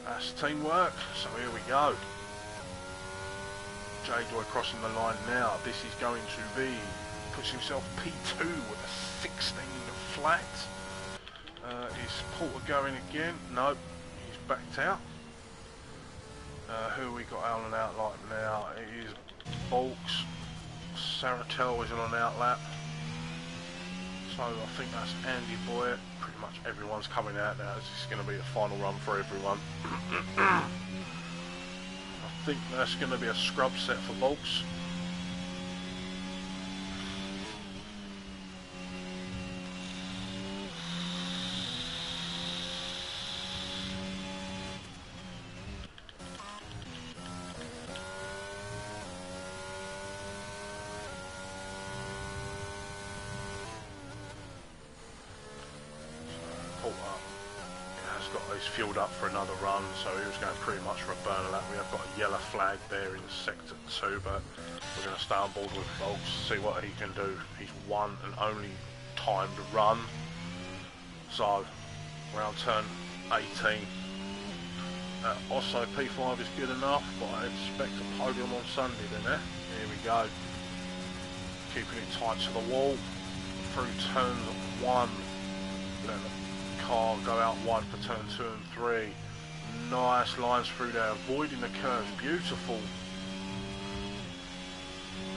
That's teamwork. So here we go. J-Doy crossing the line now. This is going to be... Puts himself P2 with a 16 flat. Is Porter going again? No, he's backed out. Who we got on an out lap now? It is Bulks. Saratel is on an out lap. So I think that's Andy Boy. Pretty much everyone's coming out now. This is going to be the final run for everyone. I think that's going to be a scrub set for Bulks. He's fueled up for another run, so he was going pretty much for a burner lap. We have got a yellow flag there in sector 2, but we're going to stay on board with Volks, see what he can do. He's one and only timed run, so around turn 18. Also P5 is good enough, but I expect a podium on Sunday then, eh? Here we go. Keeping it tight to the wall through turn 1. Then car go out wide for turn 2 and 3. Nice lines through there, avoiding the curves, beautiful.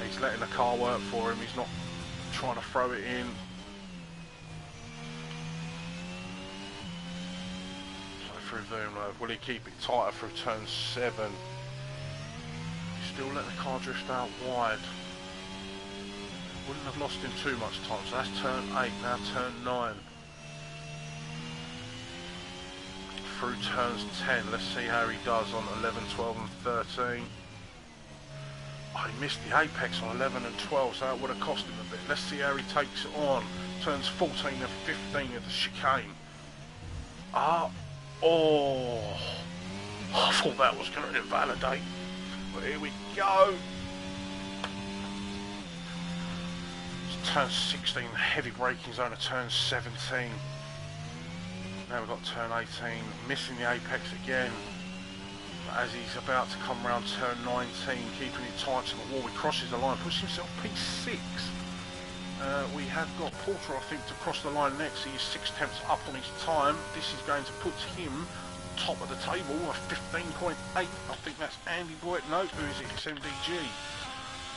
He's letting the car work for him, he's not trying to throw it in. So through Voomlove, will he keep it tighter through turn 7? He's still letting the car drift out wide. Wouldn't have lost him too much time, so that's turn 8, now turn 9. Through turns 10, let's see how he does on 11, 12 and 13. Oh, he missed the apex on 11 and 12, so that would have cost him a bit. Let's see how he takes it on. Turns 14 and 15 at the chicane. Oh, I thought that was going to invalidate, but here we go. It's turn 16, heavy braking zone of turn 17. Now we've got turn 18, missing the apex again. As he's about to come round turn 19, keeping it tight to the wall, he crosses the line, puts himself P6. We have got Porter, I think, to cross the line next. He is 6 tenths up on his time. This is going to put him top of the table, a 15.8. I think that's Andy Boyd. No, who is it? It's MDG.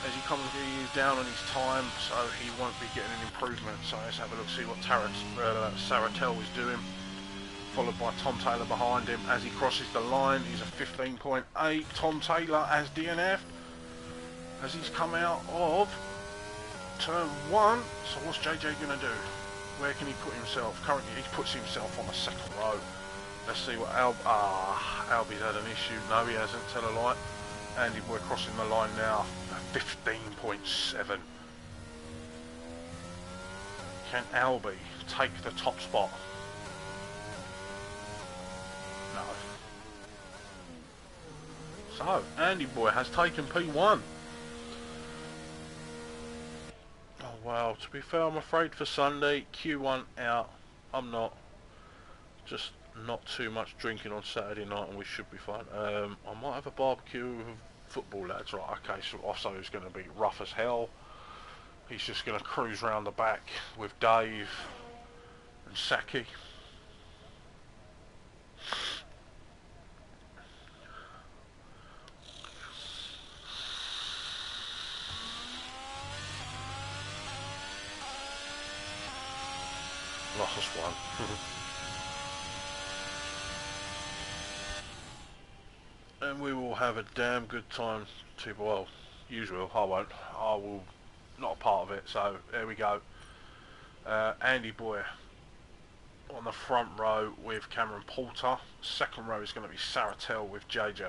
As he comes, he is down on his time, so he won't be getting an improvement. So let's have a look, see what Saratel is doing. Followed by Tom Taylor behind him. As he crosses the line, he's a 15.8. Tom Taylor has DNF'd as he's come out of turn 1. So what's JJ going to do? Where can he put himself? Currently he puts himself on the second row. Let's see what Albie's had an issue. No, he hasn't, tell a lie. Andy Boy crossing the line now, 15.7. Can Albie take the top spot? No. So, Andy Boy has taken P1. Oh well, to be fair, I'm afraid for Sunday, Q1 out. I'm not. Just not too much drinking on Saturday night and we should be fine. I might have a barbecue with football lads. Right, okay, so also is going to be rough as hell. He's just going to cruise round the back with Dave and Saki. Lost one. And we will have a damn good time too. Well, usual, I won't. I will not a part of it, so there we go. Andy Boy on the front row with Cameron Porter. Second row is going to be Saratel with JJ.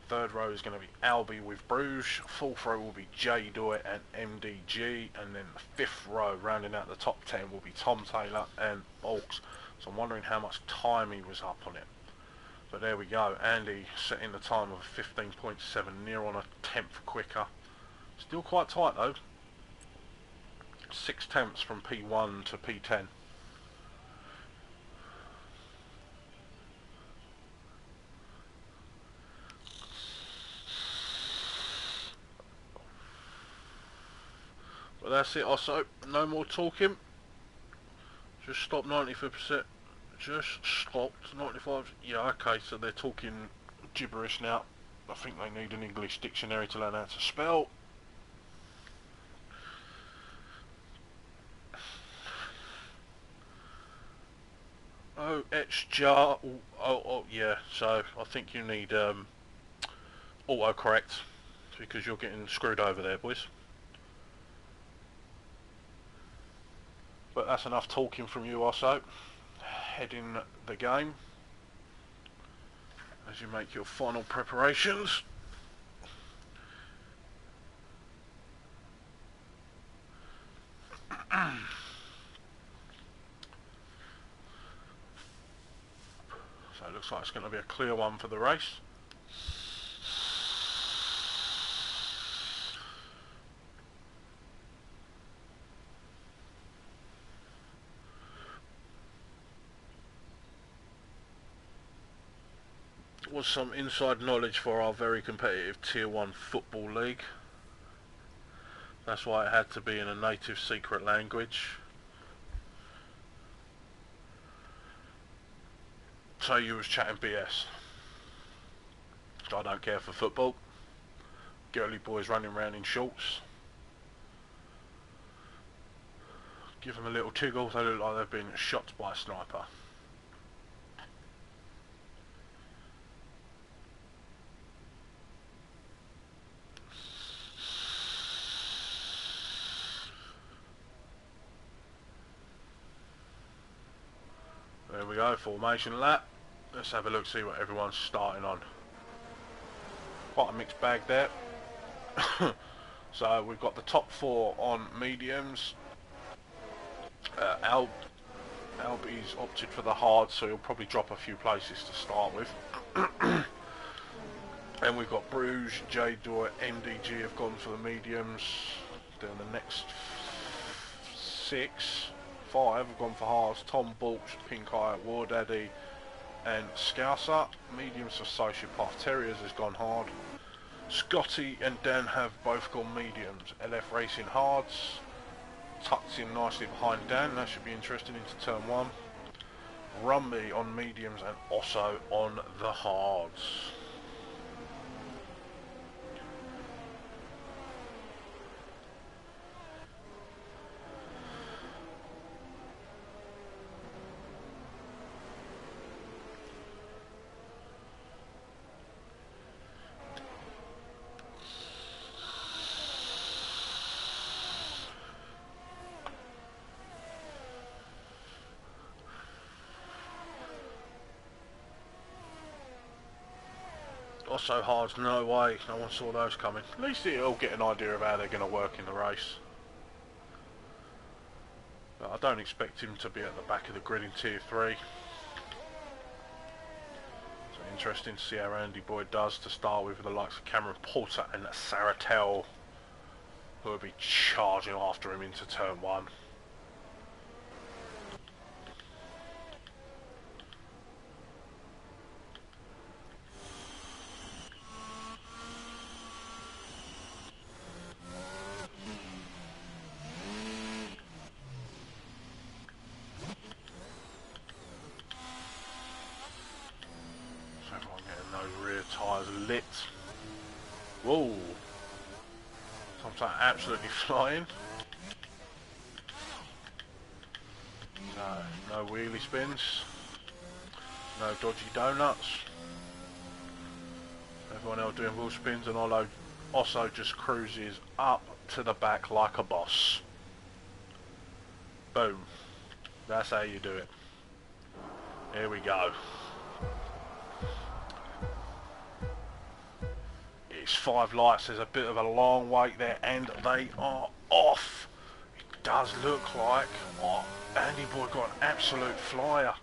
Third row is going to be Albie with Bruges. Fourth row will be J Doy and MDG, and then the fifth row, rounding out the top 10, will be Tom Taylor and Bulks. So I'm wondering how much time he was up on it. But there we go, Andy setting the time of 15.7, near on a tenth quicker. Still quite tight though. 6 tenths from P1 to P10. But that's it also, no more talking. Just stop 95%. Just stopped 95. Yeah, okay, so they're talking gibberish now. I think they need an English dictionary to learn how to spell. Oh, it's jar. Oh, yeah. So I think you need autocorrect because you're getting screwed over there, boys. But that's enough talking from you also. Heading the game as you make your final preparations. So it looks like it's going to be a clear one for the race. Was some inside knowledge for our very competitive Tier 1 football league. That's why it had to be in a native secret language. So you was chatting BS. I don't care for football. Girly boys running around in shorts. Give them a little tiggle, they look like they've been shot by a sniper. There we go, formation lap. Let's have a look, see what everyone's starting on. Quite a mixed bag there. So we've got the top 4 on mediums. Albie's opted for the hard, so he'll probably drop a few places to start with. And we've got Bruges, J-Door, MDG have gone for the mediums. Then the next 5 have gone for hards. Tom Balch, Pink Eye, War Daddy and Scouser. Mediums for Sociopath. Terriers has gone hard. Scotty and Dan have both gone mediums. LF Racing hards. Tucked in nicely behind Dan. That should be interesting into turn 1. Rumby on mediums and Osso on the hards. Also hards, no way, no one saw those coming. At least it'll get an idea of how they're going to work in the race. But I don't expect him to be at the back of the grid in Tier 3. So interesting to see how Andy Boyd does to start with the likes of Cameron Porter and Saratel, who will be charging after him into turn 1. Tyres lit. Whoa! Sometimes absolutely flying. No wheelie spins. No dodgy donuts. Everyone else doing wheel spins, and Osso just cruises up to the back like a boss. Boom. That's how you do it. Here we go. It's 5 lights, there's a bit of a long wait there, and they are off. It does look like Andy Boy got an absolute flyer.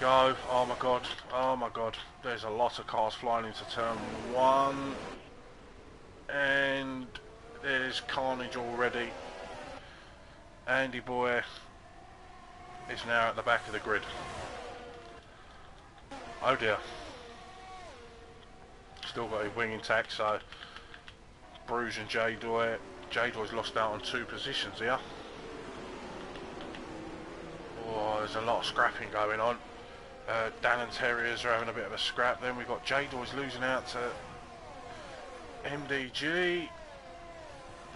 go. Oh my god. Oh my god. There's a lot of cars flying into turn 1. And there's carnage already. Andy boy is now at the back of the grid. Oh dear. Still got his wing intact, so Bruce and J-Doy's lost out on 2 positions here. Oh, there's a lot of scrapping going on. Dan and Terriers are having a bit of a scrap. Then we've got J-Doy's losing out to MDG.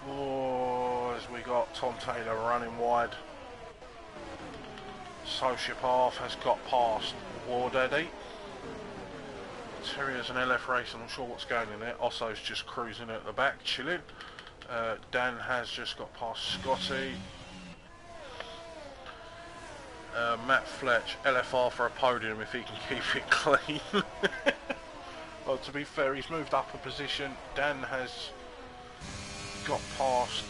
Oh, as we got Tom Taylor running wide. Sociopath has got past War Daddy. Terriers and LF Racing, I'm not sure what's going in there. Osso's just cruising at the back, chilling. Dan has just got past Scotty. Matt Fletch, LFR for a podium if he can keep it clean. Well, to be fair, he's moved up a position. Dan has got past.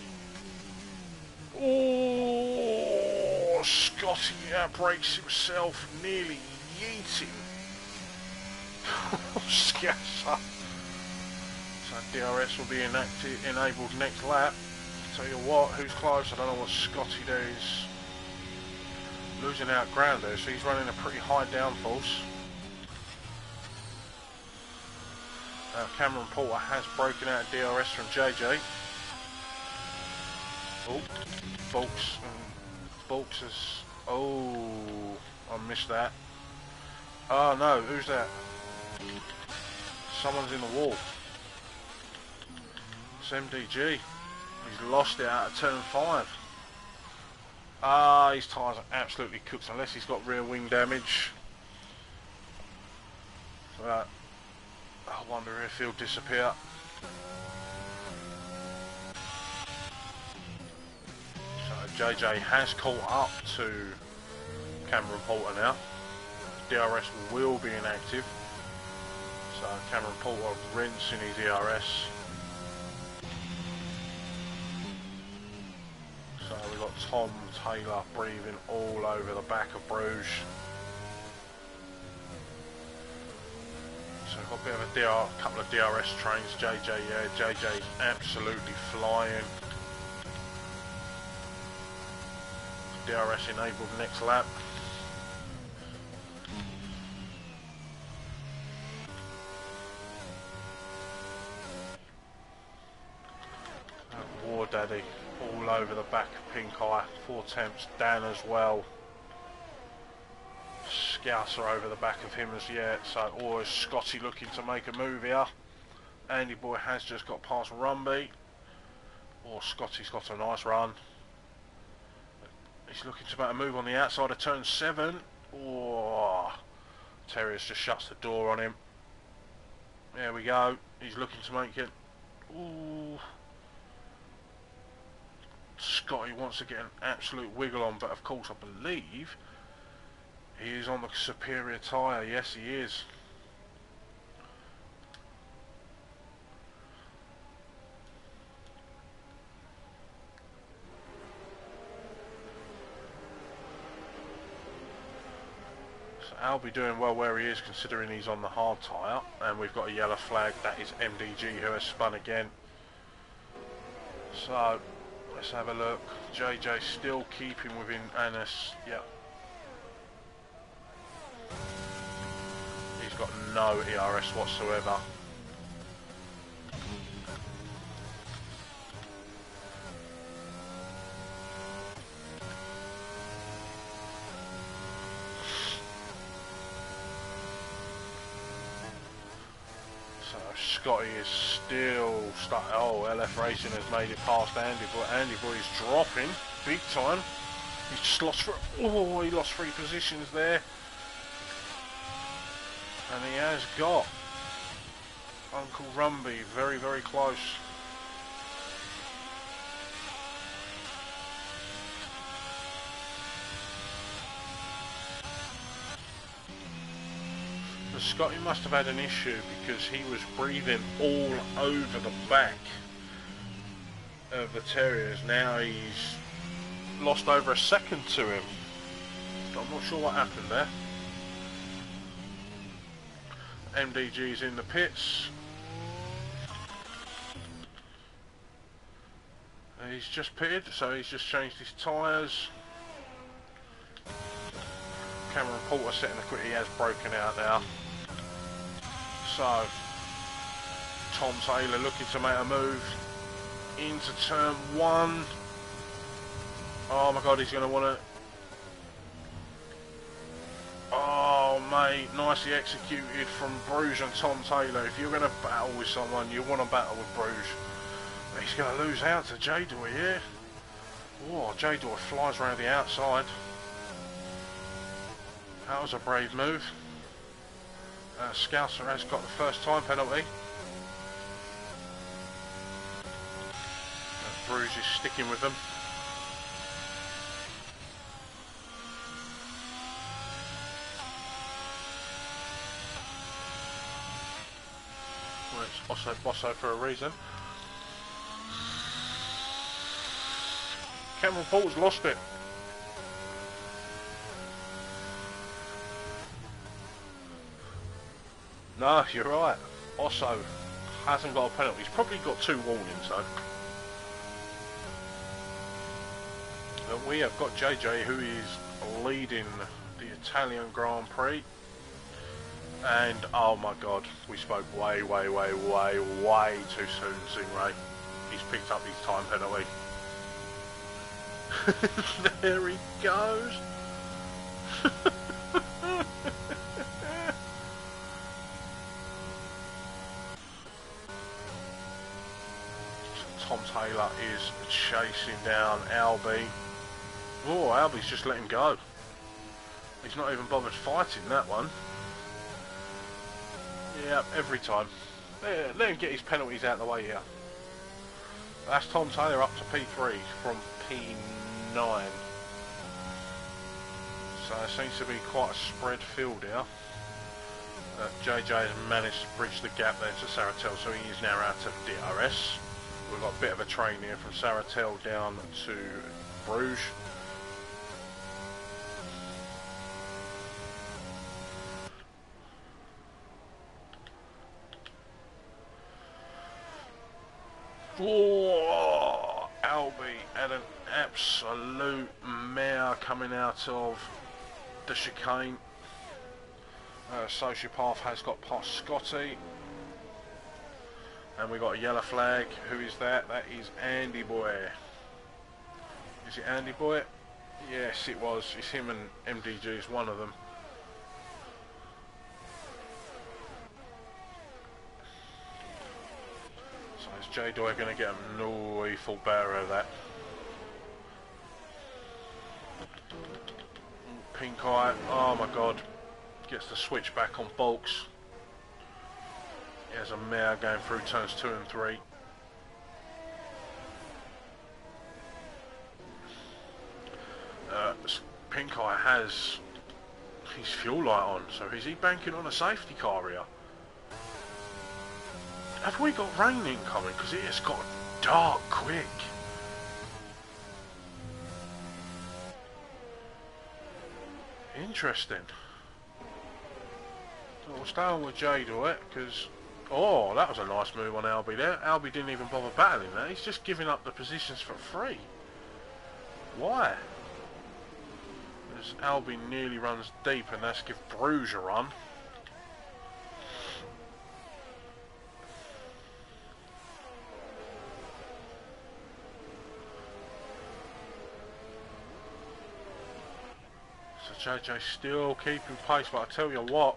Oh, Scotty outbreaks himself, nearly yeeting. Scasser. So DRS will be enabled next lap. Tell you what, who's close? I don't know what Scotty does. Losing out ground there, so he's running a pretty high downforce. Cameron Porter has broken out of DRS from JJ. Oh, Bulks has... Oh, I missed that. Oh no, who's that? Someone's in the wall. It's MDG. He's lost it out of turn 5. Ah, his tyres are absolutely cooked unless he's got rear wing damage. But I wonder if he'll disappear. So JJ has caught up to Cameron Porter now. DRS will be inactive. So Cameron Porter rinsing his DRS. So we've got Tom Taylor breathing all over the back of Bruges. So we've got a bit of a couple of DRS trains. JJ, yeah, JJ's absolutely flying. DRS enabled next lap. War Daddy all over the back of Pink Eye. 4 temps, Dan as well. Scouser over the back of him as yet. So always Scotty looking to make a move here. Andy boy has just got past Rumby. Or Scotty's got a nice run. He's looking to make a move on the outside of turn 7. Oh, Terriers just shuts the door on him. There we go. He's looking to make it. Ooh. Scotty wants to get an absolute wiggle on, but of course I believe he is on the superior tyre. Yes, he is. So I'll be doing well where he is, considering he's on the hard tyre, and we've got a yellow flag. That is MDG who has spun again. So let's have a look. JJ still keeping within Annis. Yep. He's got no ERS whatsoever. So Scotty is still stuck. Oh, LF Racing has made it past Andy Boy. Andy Boy is dropping big time. He's just lost he lost 3 positions there. And he has got Uncle Rumby very, very close. The Scotty must have had an issue because he was breathing all over the back of the Terriers. Now he's lost over a second to him. I'm not sure what happened there. MDG's in the pits. He's just pitted, so he's just changed his tyres. Cameron Porter setting the quick, he has broken out now. So, Tom Taylor looking to make a move into turn 1. Oh my god, he's going to want to... Oh mate, nicely executed from Bruges and Tom Taylor. If you're going to battle with someone, you want to battle with Bruges. He's going to lose out to J-Doy here. Oh, J-Doy flies around the outside. That was a brave move. Scouser has got the first time penalty. Bruges is sticking with them. Well, it's Osso Bosso for a reason. Cameron Porter's lost it. No, you're right. Osso hasn't got a penalty. He's probably got 2 warnings though. But we have got JJ, who is leading the Italian Grand Prix. And oh my god, we spoke way too soon, Stingray. He's picked up his time penalty. There he goes. Tom Taylor is chasing down Albie. Oh, Albie's just let him go. He's not even bothered fighting that one. Yeah, every time. Let him get his penalties out of the way here. That's Tom Taylor up to P3 from P9. So it seems to be quite a spread field here. JJ has managed to bridge the gap there to Saratel, so he is now out of DRS. We've got a bit of a train here from Saratel down to Bruges. Oh, Albie had an absolute mare coming out of the chicane. Sociopath has got past Scotty. And we got a yellow flag. Who is that? That is Andy Boy. Is it Andy Boy? Yes, it was. It's him and MDG is one of them. So is J-Doy going to get him? No, he thought better of that. Pink Eye. Oh my god. Gets the switch back on Bulks. There's a mare going through turns 2 and 3. Pink Eye has his fuel light on, so is he banking on a safety car here? Have we got rain incoming? Because it has got dark quick. Interesting. So we'll stay on with J-Doy because... Oh, that was a nice move on Albie there. Albie didn't even bother battling that. He's just giving up the positions for free. Why? As Albie nearly runs deep, and that's give Bruges a run. So JJ still keeping pace, but I tell you what,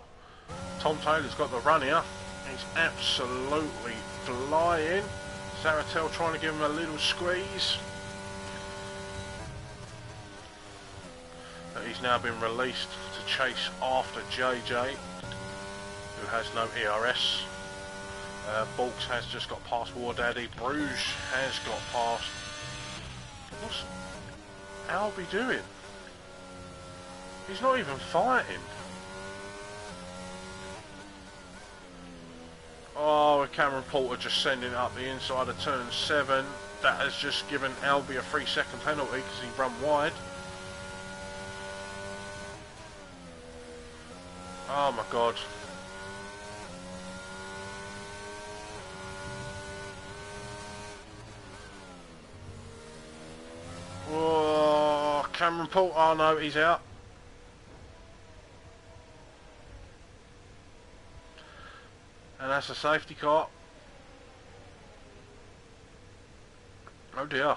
Tom Taylor's got the run here. He's absolutely flying. Saratel trying to give him a little squeeze. But he's now been released to chase after JJ, who has no ERS. Bulks has just got past War Daddy. Bruges has got past. What's Albie doing? He's not even fighting. Oh, Cameron Porter just sending it up the inside of turn 7. That has just given Albie a 3-second penalty because he run wide. Oh my god. Cameron Paul, oh no, he's out. And that's a safety car. Oh dear.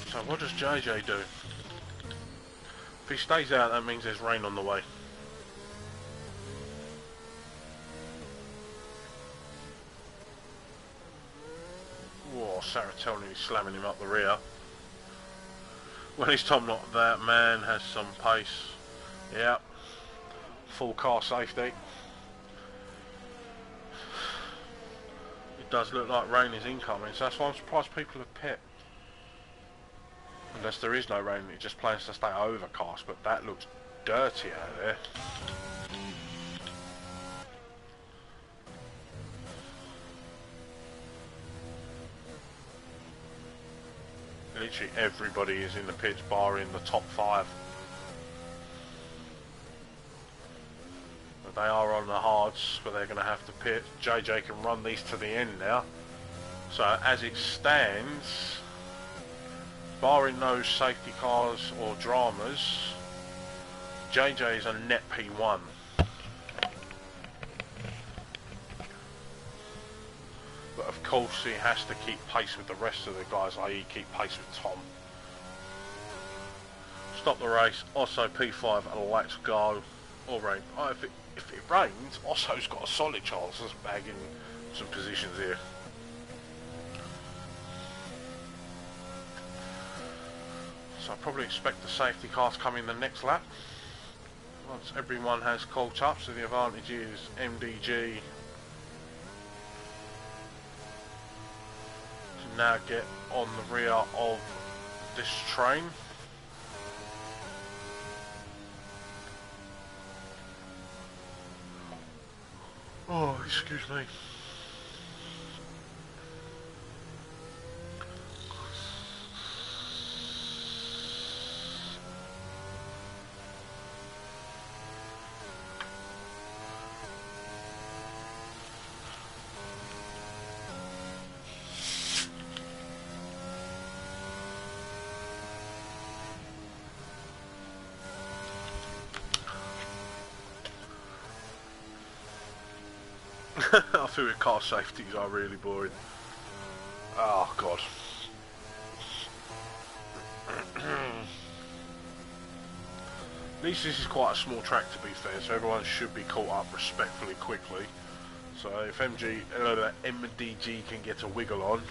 So what does JJ do? If he stays out, that means there's rain on the way. Whoa, Saratoni is slamming him up the rear. Well, his time not that man has some pace. Yep. Full car safety. It does look like rain is incoming, so that's why I'm surprised people have pit. Unless there is no rain, it just plans to stay overcast, but that looks dirty out there. Literally everybody is in the pits, barring the top 5. But they are on the hards, but they're going to have to pit. JJ can run these to the end now. So as it stands, barring no safety cars or dramas, JJ is a net P1. But of course he has to keep pace with the rest of the guys, i.e. keep pace with Tom. Stop the race, Osso P5 and let's go. Or rain. Oh, if it rains, Osso's got a solid chance of bagging some positions here. So I probably expect the safety car to come in the next lap. Once everyone has caught up, so the advantage is MDG to now get on the rear of this train. Oh, excuse me. I feel car safeties are really boring. Oh god. At least this is quite a small track to be fair, so everyone should be caught up respectfully quickly. So if MDG can get a wiggle on.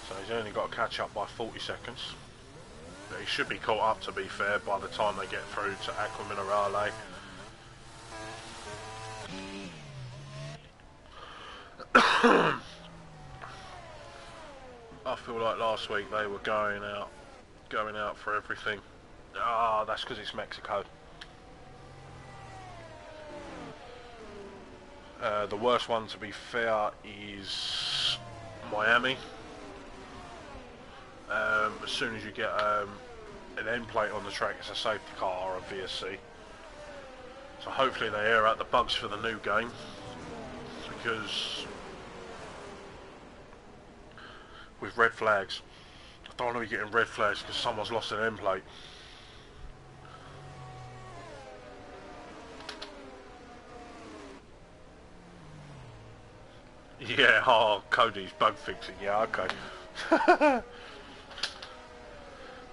So he's only got to catch up by 40 seconds. He should be caught up, to be fair, by the time they get through to Aqua Minerale. I feel like last week they were going out for everything. Ah, that's because it's Mexico. The worst one, to be fair, is Miami. As soon as you get an end plate on the track, it's a safety car or a VSC. So hopefully they air out the bugs for the new game, because with red flags, I don't want to be getting red flags because someone's lost an end plate. Yeah, oh, Cody's bug fixing, yeah, okay.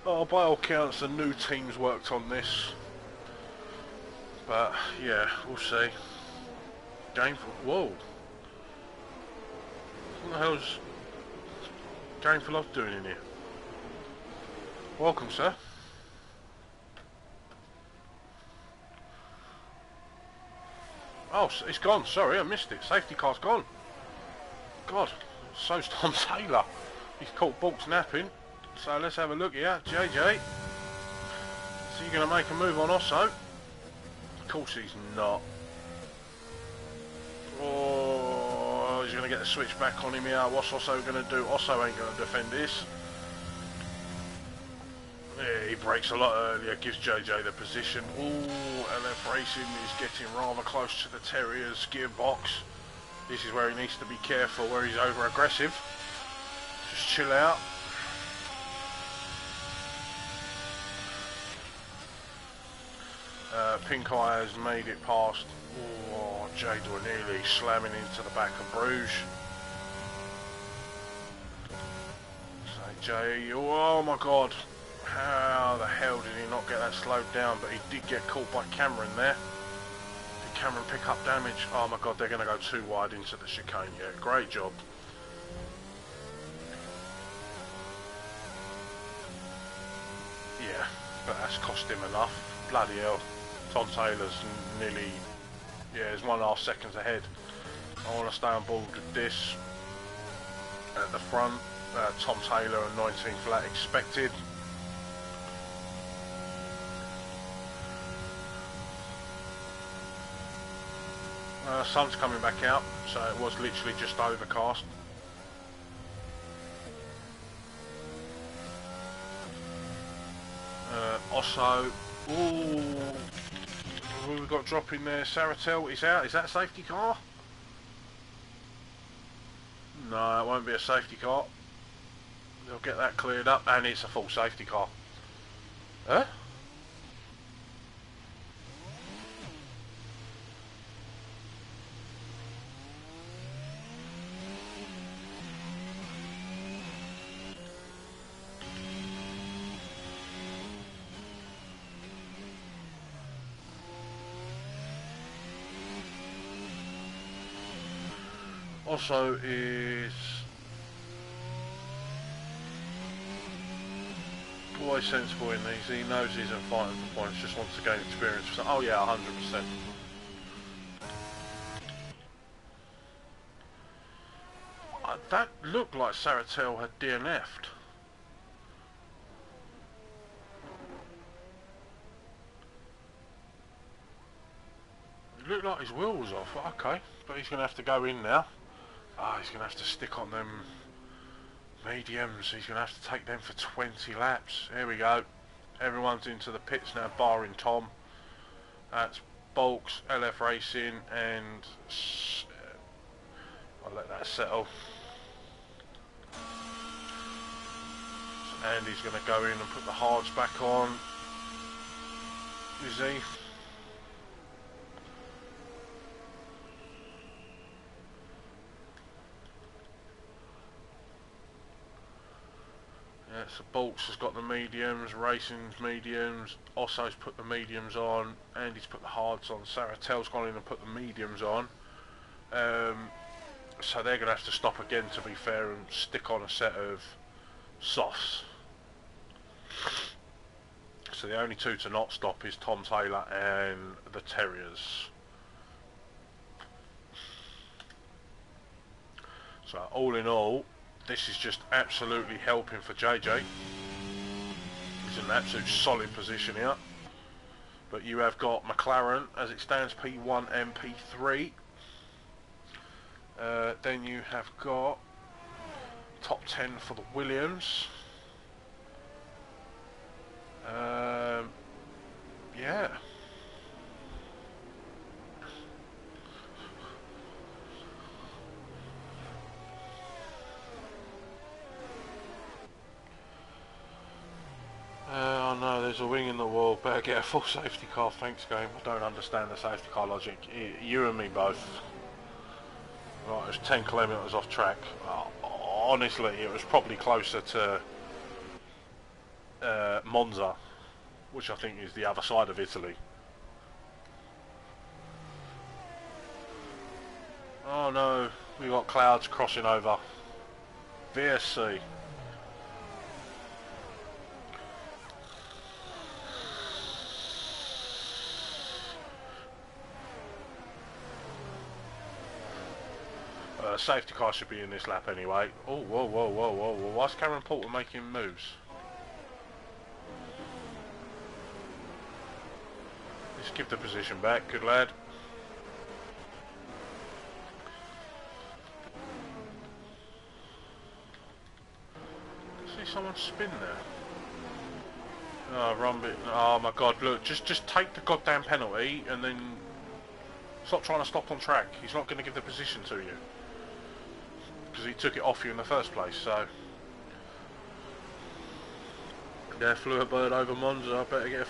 Oh, by all counts, the new team's worked on this. But, yeah, we'll see. Game for... Whoa. What the hell's Game for Love doing in here? Welcome, sir. Oh, it's gone. Sorry, I missed it. Safety car's gone. God, so's Tom Taylor. He's caught Bulks napping. So let's have a look here. JJ. So you're going to make a move on Osso? Of course he's not. Oh, he's going to get the switch back on him here. What's Osso going to do? Osso ain't going to defend this. Yeah, he brakes a lot earlier, gives JJ the position. Ooh, LF Racing is getting rather close to the Terrier's gearbox. This is where he needs to be careful, where he's over aggressive. Just chill out. Pink Eye has made it past. Oh, Jador nearly slamming into the back of Bruges. So Jay, oh my god, how the hell did he not get that slowed down? But he did get caught by Cameron there. Did Cameron pick up damage? Oh my god, they're going to go too wide into the chicane. Yeah, great job. Yeah, but that's cost him enough. Bloody hell. Tom Taylor's nearly, yeah, he's 1.5 seconds ahead. I want to stay on board with this. At the front, Tom Taylor and 19 flat expected. Sun's coming back out, so it was literally just overcast. Also, ooh, who we got dropping there? Saratel is out. Is that a safety car? No, it won't be a safety car. They'll get that cleared up, and it's a full safety car. Huh? Also is always sensible in these. He knows he's in fighting for points, just wants to gain experience. So, oh yeah, 100%. That looked like Saratel had DNF'd. It looked like his wheel was off. Okay, but he's going to have to go in now. He's going to have to stick on them mediums. He's going to have to take them for 20 laps. Here we go. Everyone's into the pits now, barring Tom. That's Bulks, LF Racing, and I'll let that settle. So Andy's going to go in and put the hards back on. Is he? Yeah, so Bolts has got the mediums, Racing's mediums, Osso's put the mediums on, Andy's put the hards on, Saratel's gone in and put the mediums on. So they're going to have to stop again, to be fair, and stick on a set of softs. So the only two to not stop is Tom Taylor and the Terriers. So all in all, this is just absolutely helping for JJ. He's in an absolute solid position here. But you have got McLaren, as it stands, P1 and P3. Then you have got top 10 for the Williams. Yeah. Oh no, there's a wing in the wall. Better get a full safety car. Thanks, game. I don't understand the safety car logic. You and me both. Right, it's 10 kilometres off track. Honestly, it was probably closer to Monza, which I think is the other side of Italy. Oh no, we got clouds crossing over. VSC. Safety car should be in this lap anyway. Oh, whoa, whoa, whoa, whoa, whoa. Why's Cameron Porter making moves? Just give the position back, good lad. I see someone spin there. Oh, Rumby. Oh my god, look, just take the goddamn penalty and then stop trying to stop on track. He's not going to give the position to you. Because he took it off you in the first place, so... There flew a bird over Monza, I better get...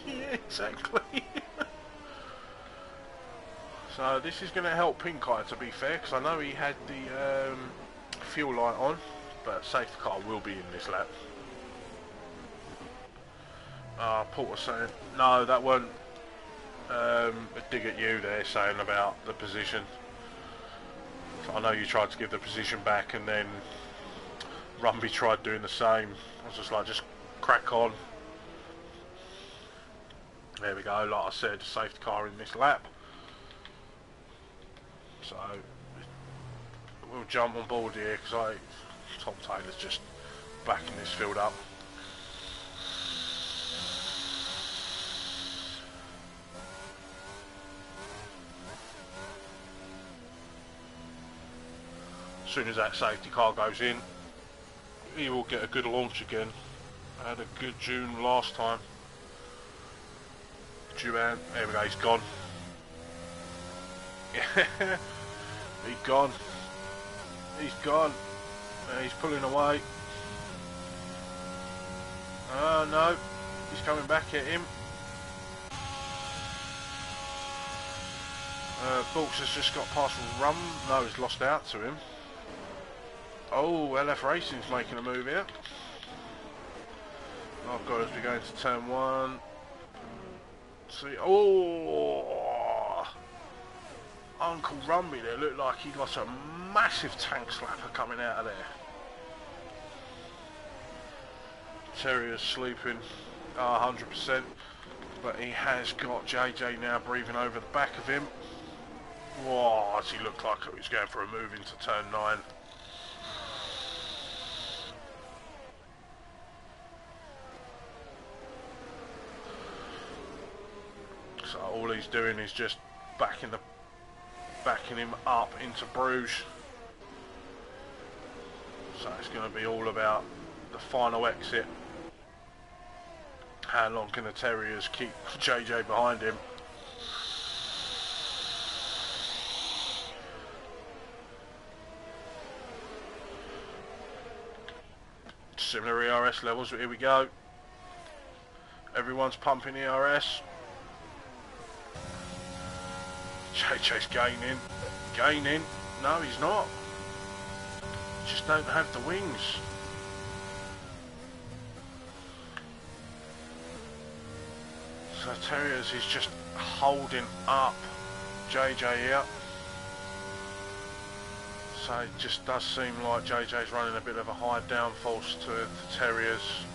Yeah, exactly. So this is going to help Pink Eye, to be fair, because I know he had the fuel light on, but safety car will be in this lap. Porter saying, no, that weren't a dig at you there, saying about the position. I know you tried to give the position back, and then Rumby tried doing the same. I was just like, just crack on. There we go, like I said, safety car in this lap. So we'll jump on board here because Tom Taylor's just backing this field up. As soon as that safety car goes in, he will get a good launch again. I had a good June last time. Juan, there we go, he's gone. He's gone. He's gone. He's pulling away. Oh no, he's coming back at him. Bulks has just got past Rum. No, he's lost out to him. Oh, LF Racing's making a move here. Oh god, as we go into turn 1. See, oh, Uncle Rumby there looked like he got a massive tank slapper coming out of there. Terrier's sleeping 100%, but he has got JJ now breathing over the back of him. Whoa, as he looked like he was going for a move into turn 9. So all he's doing is just backing him up into Bruges. So it's going to be all about the final exit. How long can the Terriers keep JJ behind him? Similar ERS levels, but here we go. Everyone's pumping ERS. JJ's gaining. No, he's not. Just don't have the wings. So Terriers is just holding up JJ here. So it just does seem like JJ's running a bit of a high downforce to the Terriers.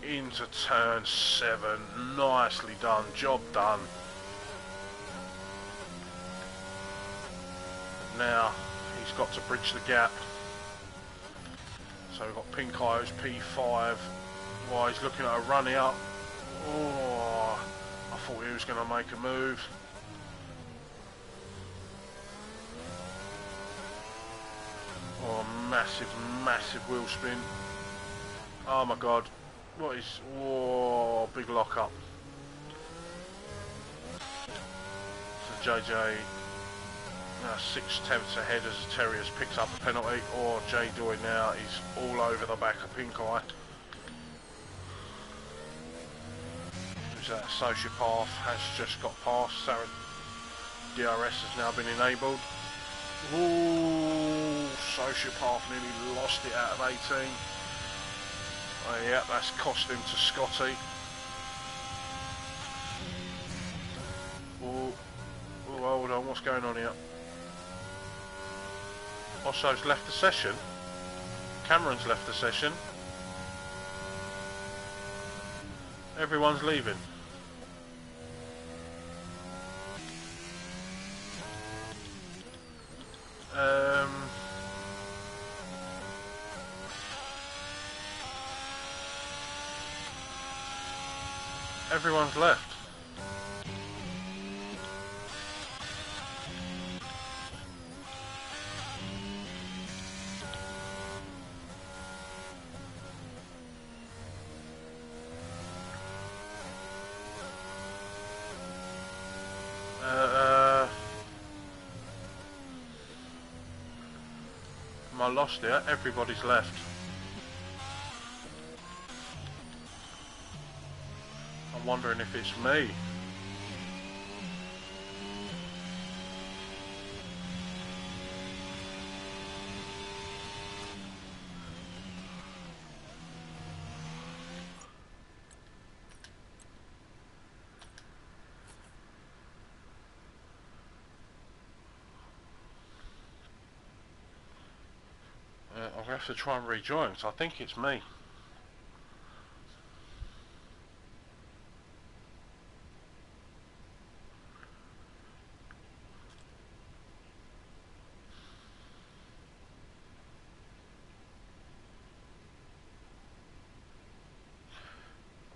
Into turn 7. Nicely done. Job done. Now he's got to bridge the gap. So we've got Pink Eye's P5. Well, he's looking at a run out. Oh, I thought he was going to make a move. Oh, massive wheel spin. Oh my god. What is... Whoa, big lock up. So JJ... 6/10 ahead as the Terriers picks up a penalty, or Jay Doy now is all over the back of Pink Eye. Who's that? Sociopath has just got past. DRS has now been enabled. Ooh, Sociopath nearly lost it out of 18. Oh yeah, that's cost him to Scotty. Ooh, hold on, what's going on here? Osso's left the session. Cameron's left the session. Everyone's leaving. Everyone's left. I lost it. Everybody's left. I'm wondering if it's me. I'm going to have to try and rejoin, so I think it's me.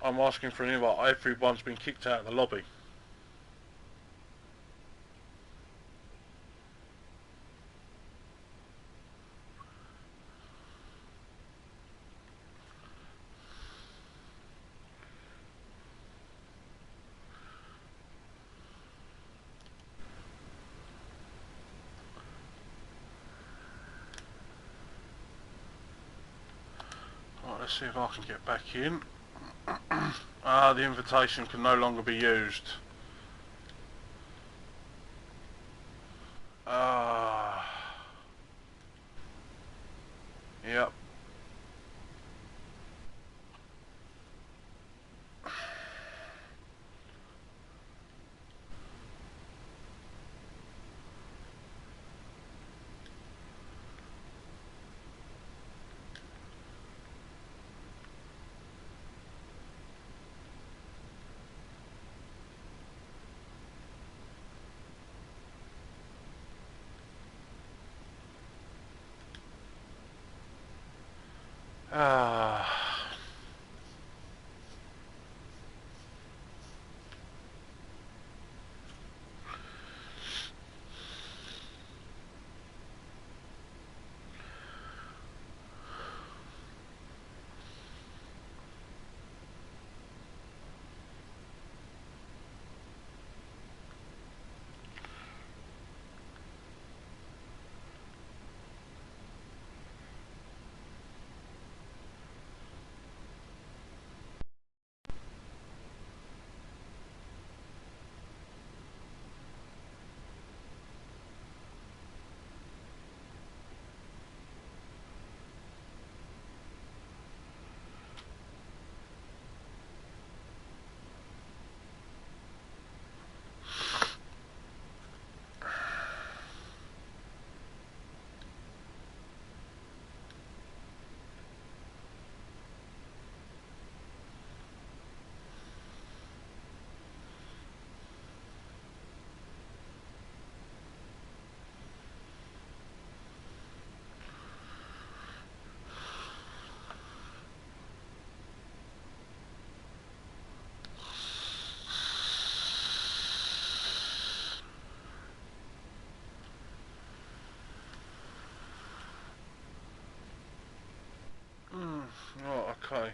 I'm asking for an invite. Everyone's been kicked out of the lobby. Right, let's see if I can get back in. The invitation can no longer be used. Yep. Oh, okay.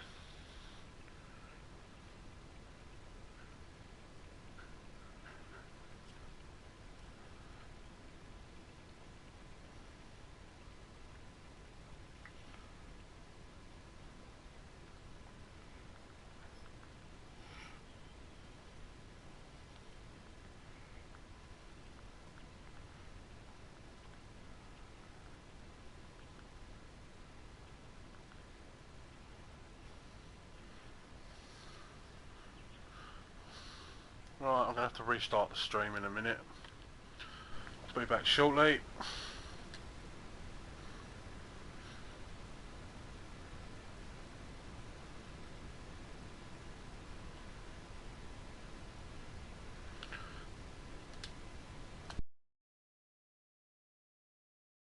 Right, I'm going to have to restart the stream in a minute. I'll be back shortly.